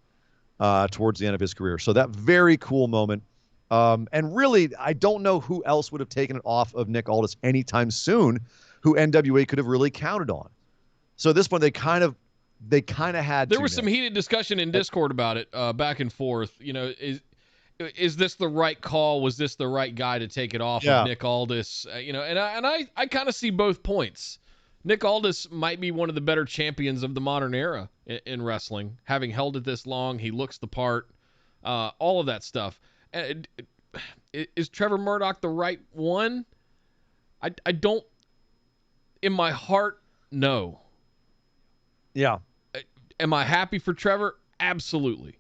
S8: towards the end of his career. So that very cool moment. And really, I don't know who else would have taken it off of Nick Aldis anytime soon, who NWA could have really counted on. So at this point, they kind of had.
S7: There was some heated discussion in Discord about it, back and forth. You know, is this the right call? Was this the right guy to take it off of Nick Aldis? You know, and I kind of see both points. Nick Aldis might be one of the better champions of the modern era in wrestling, having held it this long. He looks the part, all of that stuff. Is Trevor Murdoch the right one? I don't. In my heart, no.
S8: Yeah.
S7: Am I happy for Trevor? Absolutely.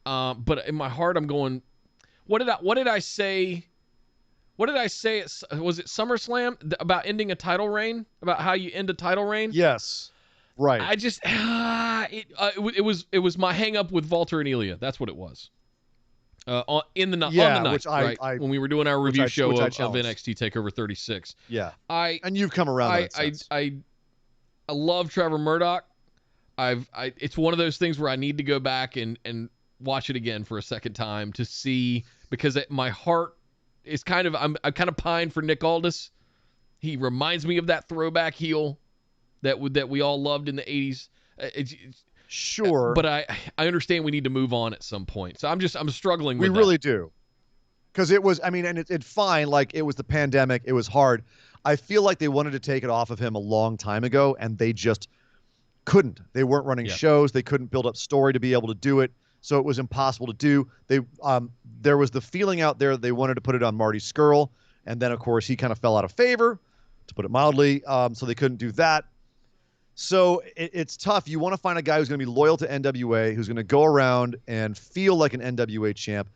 S7: But in my heart, I'm going, what did I say? What did I say? Was it SummerSlam about ending a title reign? About how you end a title reign?
S8: Yes. Right.
S7: I just, it was my hang up with Walter and Ilya. That's what it was. On the night,
S8: which
S7: right? When we were doing our review show of NXT TakeOver 36.
S8: Yeah. And you've come around.
S7: I love Trevor Murdoch. It's one of those things where I need to go back and watch it again for a second time to see, because my heart is kind of, I'm kind of pined for Nick Aldis. He reminds me of that throwback heel that we all loved in the 80s.
S8: Sure.
S7: But I understand we need to move on at some point. So I'm struggling with that.
S8: We really do. Because it was, I mean, and it's fine. Like, it was the pandemic. It was hard. I feel like they wanted to take it off of him a long time ago, and they just couldn't. They weren't running shows. They couldn't build up story to be able to do it. So it was impossible to do. There was the feeling out there that they wanted to put it on Marty Scurll. And then, of course, he kind of fell out of favor, to put it mildly. So they couldn't do that. So it's tough. You want to find a guy who's going to be loyal to NWA, who's going to go around and feel like an NWA champ.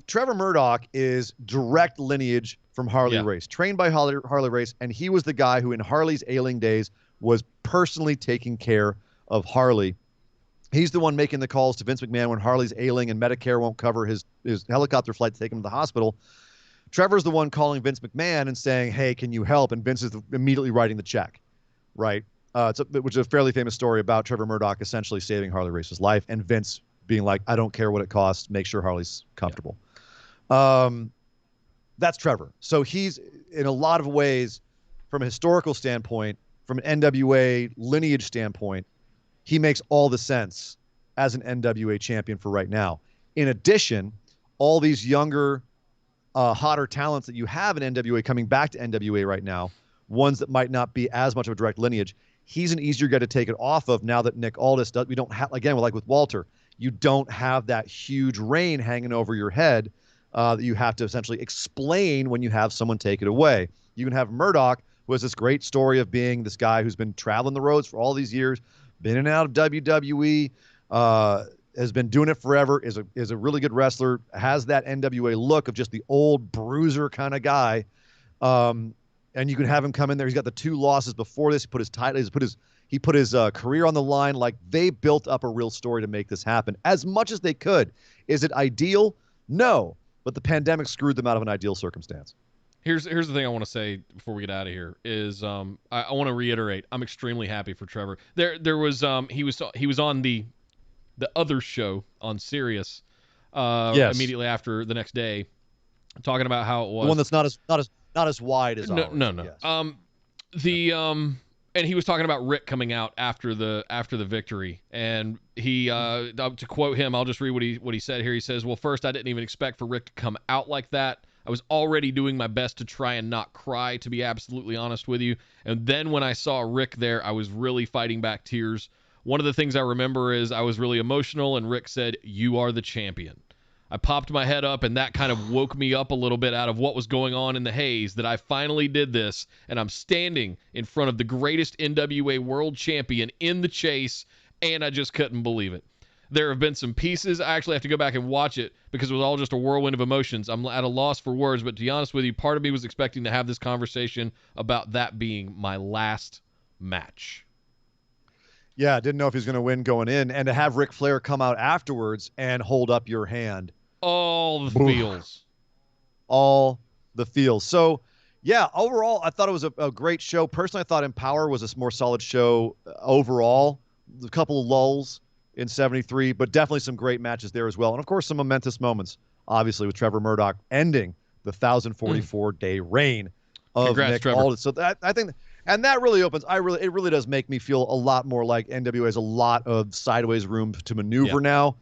S8: Trevor Murdoch is direct lineage from Harley Race, trained by Harley Race, and he was the guy who in Harley's ailing days was personally taking care of Harley. He's the one making the calls to Vince McMahon when Harley's ailing and Medicare won't cover his helicopter flight to take him to the hospital. Trevor's the one calling Vince McMahon and saying, hey, can you help? And Vince is immediately writing the check, right? Which is a fairly famous story about Trevor Murdoch essentially saving Harley Race's life, and Vince being like, I don't care what it costs, make sure Harley's comfortable. That's Trevor. So he's, in a lot of ways, from a historical standpoint, from an NWA lineage standpoint, he makes all the sense as an NWA champion for right now. In addition, all these younger, hotter talents that you have in NWA coming back to NWA right now, ones that might not be as much of a direct lineage, he's an easier guy to take it off of now that Nick Aldis does. We don't have, again, like with Walter, you don't have that huge reign hanging over your head that you have to essentially explain when you have someone take it away. You can have Murdoch, who has this great story of being this guy who's been traveling the roads for all these years, been in and out of WWE, has been doing it forever, is a really good wrestler, has that NWA look of just the old bruiser kind of guy. And you can have him come in there. He's got the 2 losses before this. He put his career on the line. Like, they built up a real story to make this happen as much as they could. Is it ideal? No, but the pandemic screwed them out of an ideal circumstance.
S7: Here's the thing I want to say before we get out of here is I want to reiterate, I'm extremely happy for Trevor. There was he was on the other show on Sirius
S8: Yes.
S7: immediately after the next day, talking about how it was.
S8: The one that's not as wide as ours.
S7: No.
S8: Yes.
S7: And he was talking about Rick coming out after the victory, and he to quote him, I'll just read what he said here. He says, "Well, first, I didn't even expect for Rick to come out like that. I was already doing my best to try and not cry, to be absolutely honest with you. And then when I saw Rick there, I was really fighting back tears. One of the things I remember is I was really emotional, and Rick said, 'You are the champion.' I popped my head up, and that kind of woke me up a little bit out of what was going on in the haze, that I finally did this, and I'm standing in front of the greatest NWA world champion in the chase, and I just couldn't believe it. There have been some pieces. I actually have to go back and watch it because it was all just a whirlwind of emotions. I'm at a loss for words, but to be honest with you, part of me was expecting to have this conversation about that being my last match."
S8: Yeah, didn't know if he was going to win going in, and to have Ric Flair come out afterwards and hold up your hand.
S7: All the feels.
S8: All the feels. So, yeah, overall, I thought it was a great show. Personally, I thought EmPower was a more solid show overall. A couple of lulls in 73, but definitely some great matches there as well. And, of course, some momentous moments, obviously, with Trevor Murdoch ending the 1,044-day reign of
S7: Congrats,
S8: Nick
S7: Trevor.
S8: Aldis. So that, I think, and that really opens, it really does make me feel a lot more like NWA has a lot of sideways room to maneuver now.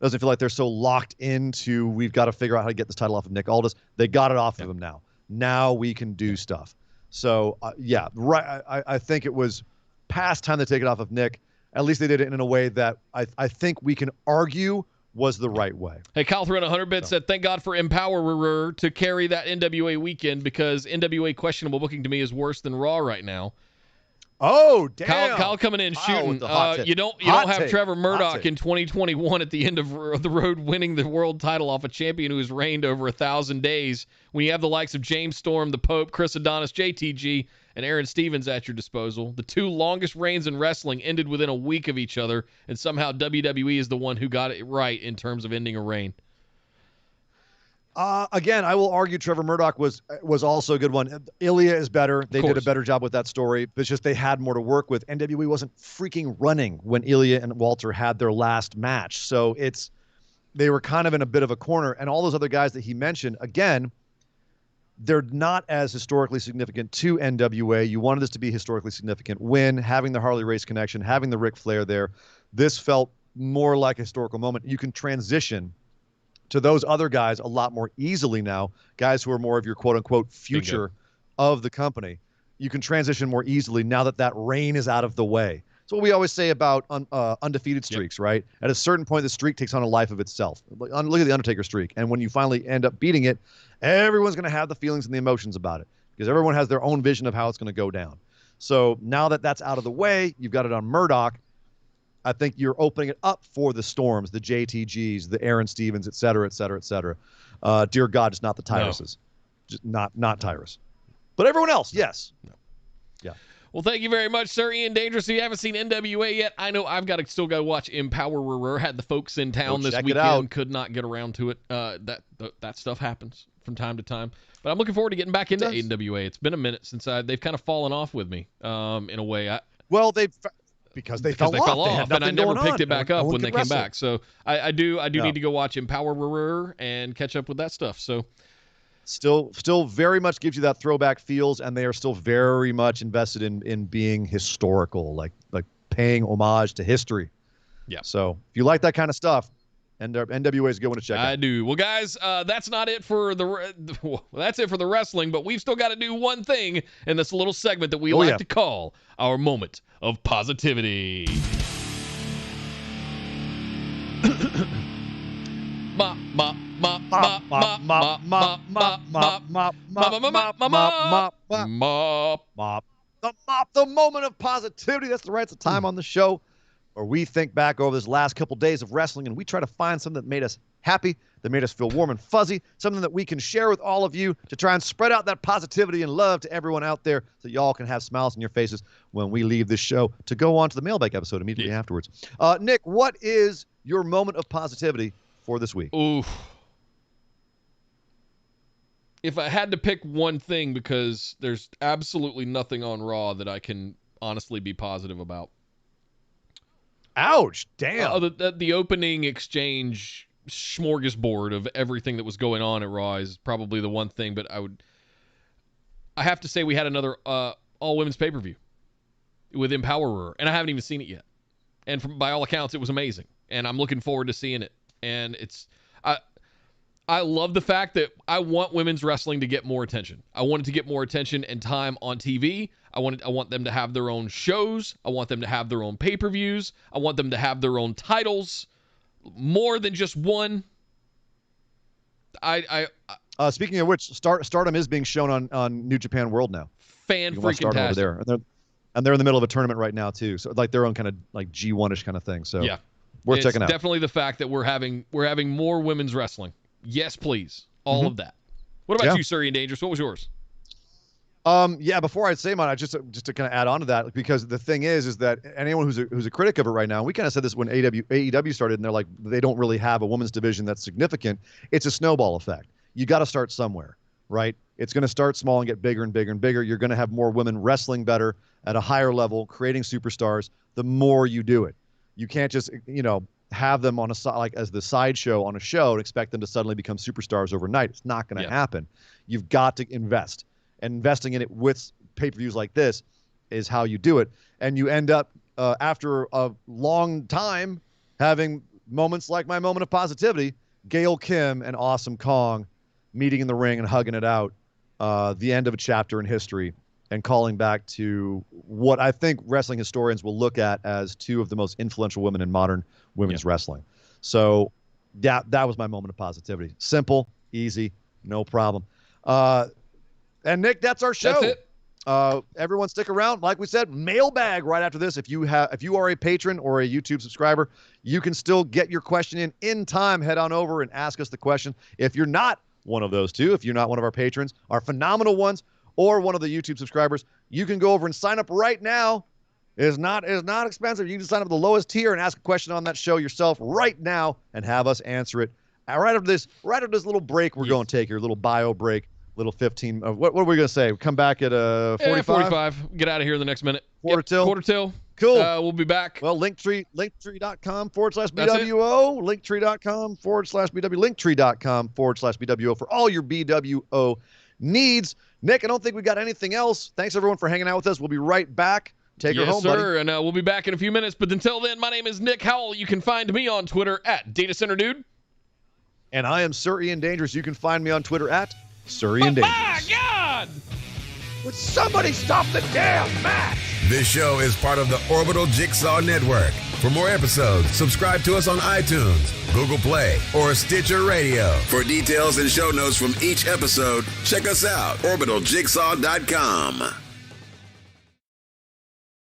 S8: Doesn't feel like they're so locked into, we've got to figure out how to get this title off of Nick Aldis. They got it off of him now. Now we can do stuff. So, I think it was past time to take it off of Nick. At least they did it in a way that I think we can argue was the right way.
S7: Hey, Kyle threw in 100 bits, said, "Thank God for EmPoweRRR to carry that NWA weekend, because NWA questionable booking to me is worse than Raw right now."
S8: Oh, damn.
S7: Kyle coming in
S8: Kyle
S7: shooting.
S8: with the hot take.
S7: You don't
S8: Hot
S7: have
S8: take.
S7: Trevor
S8: Hot
S7: Murdoch
S8: take.
S7: in 2021 at the end of the road winning the world title off a champion who has reigned over 1,000 days, when you have the likes of James Storm, the Pope, Chris Adonis, JTG, and Aaron Stevens at your disposal. The two longest reigns in wrestling ended within a week of each other, and somehow WWE is the one who got it right in terms of ending a reign.
S8: Again, I will argue Trevor Murdoch was also a good one. Ilya is better. They did a better job with that story. It's just they had more to work with. NWE wasn't freaking running when Ilya and Walter had their last match. So they were kind of in a bit of a corner. And all those other guys that he mentioned, again, they're not as historically significant to NWA. You wanted this to be historically significant. Having the Harley Race connection, having the Ric Flair there, this felt more like a historical moment. You can transition to those other guys a lot more easily now, guys who are more of your quote-unquote future of the company. You can transition more easily now that that reign is out of the way. It's what we always say about undefeated streaks, right? At a certain point, the streak takes on a life of itself. Look at the Undertaker streak. And when you finally end up beating it, everyone's going to have the feelings and the emotions about it, because everyone has their own vision of how it's going to go down. So now that that's out of the way, you've got it on Murdoch. I think you're opening it up for the Storms, the JTGs, the Aaron Stevens, et cetera, et cetera, et cetera. Dear God, just not the Tyruses. Just not Tyrus. But everyone else, yes. No. Yeah.
S7: Well, thank you very much, sir. Ian Dangerous, if you haven't seen NWA yet, I know I've got to still go watch EmPoweRRR. Had the folks in town this weekend, could not get around to it. That stuff happens from time to time. But I'm looking forward to getting back into NWA. It's been a minute since they've kind of fallen off with me in a way.
S8: Because they fell off,
S7: and I never picked it back up when they came back. So I do need to go watch EmPoweRRR and catch up with that stuff. So
S8: still very much gives you that throwback feels, and they are still very much invested in being historical, like paying homage to history.
S7: Yeah.
S8: So if you like that kind of stuff, NWA is a good one to check out.
S7: I do. Well, guys, that's not it for that's it for the wrestling, but we've still got to do one thing in this little segment that we like to call our moment of positivity.
S8: The moment of positivity. That's the right time on the show where we think back over this last couple days of wrestling and we try to find something that made us happy, that made us feel warm and fuzzy, something that we can share with all of you to try and spread out that positivity and love to everyone out there so y'all can have smiles on your faces when we leave this show to go on to the mailbag episode immediately afterwards. Nick, what is your moment of positivity for this week?
S7: Oof. If I had to pick one thing, because there's absolutely nothing on Raw that I can honestly be positive about.
S8: Ouch, damn.
S7: The opening exchange smorgasbord of everything that was going on at Raw is probably the one thing, but I have to say we had another all-women's pay-per-view with EmPoweRRR, and I haven't even seen it yet. And by all accounts, it was amazing, and I'm looking forward to seeing it. And I love the fact that I want women's wrestling to get more attention. I want it to get more attention and time on TV. I want them to have their own shows. I want them to have their own pay-per-views. I want them to have their own titles, more than just one.
S8: Speaking of which, Stardom is being shown on New Japan World now.
S7: Fan-freaking-tastic.
S8: Over there. And they're in the middle of a tournament right now too. So like their own kind of like G1-ish kind of thing. So
S7: yeah,
S8: worth checking out.
S7: Definitely the fact that we're having more women's wrestling. Yes, please. All of that. What about you, Surrey and Dangerous? What was yours?
S8: Yeah, before I say mine, just to kind of add on to that, because the thing is that anyone who's a critic of it right now, and we kind of said this when AEW started, and they're like, they don't really have a women's division that's significant. It's a snowball effect. You got to start somewhere, right? It's going to start small and get bigger and bigger and bigger. You're going to have more women wrestling better at a higher level, creating superstars. The more you do it, you can't just have them on as the sideshow on a show and expect them to suddenly become superstars overnight. It's not going to happen. You've got to invest. And investing in it with pay-per-views like this is how you do it. And you end up, after a long time, having moments like my moment of positivity, Gail Kim and Awesome Kong meeting in the ring and hugging it out, the end of a chapter in history, and calling back to what I think wrestling historians will look at as two of the most influential women in modern women's wrestling. So, yeah, that was my moment of positivity. Simple, easy, no problem. And Nick, that's our show.
S7: That's it.
S8: Everyone stick around. Like we said, mailbag right after this. If you are a patron or a YouTube subscriber, you can still get your question in time. Head on over and ask us the question. If you're not one of those two, if you're not one of our patrons, our phenomenal ones, or one of the YouTube subscribers, you can go over and sign up right now. It's not expensive. You can sign up at the lowest tier and ask a question on that show yourself right now and have us answer it. Right after this little break we're going to take here, little bio break. Little 15. What were we going to say? Come back at 45?
S7: 45. Get out of here in the next minute.
S8: Quarter till.
S7: Cool. We'll be back.
S8: Well, linktree.com/BWO. Linktree.com/BW. Linktree.com/BWO for all your BWO needs. Nick, I don't think we got anything else. Thanks, everyone, for hanging out with us. We'll be right back. Take her home, buddy.
S7: Yes, sir. And we'll be back in a few minutes. But until then, my name is Nick Howell. You can find me on Twitter at DataCenterDude.
S8: And I am Sir Ian Dangerous. You can find me on Twitter at Surrey and Dangerous.
S7: My God!
S8: Would somebody stop the damn match?
S9: This show is part of the Orbital Jigsaw Network. For more episodes, subscribe to us on iTunes, Google Play, or Stitcher Radio. For details and show notes from each episode, check us out, orbitaljigsaw.com.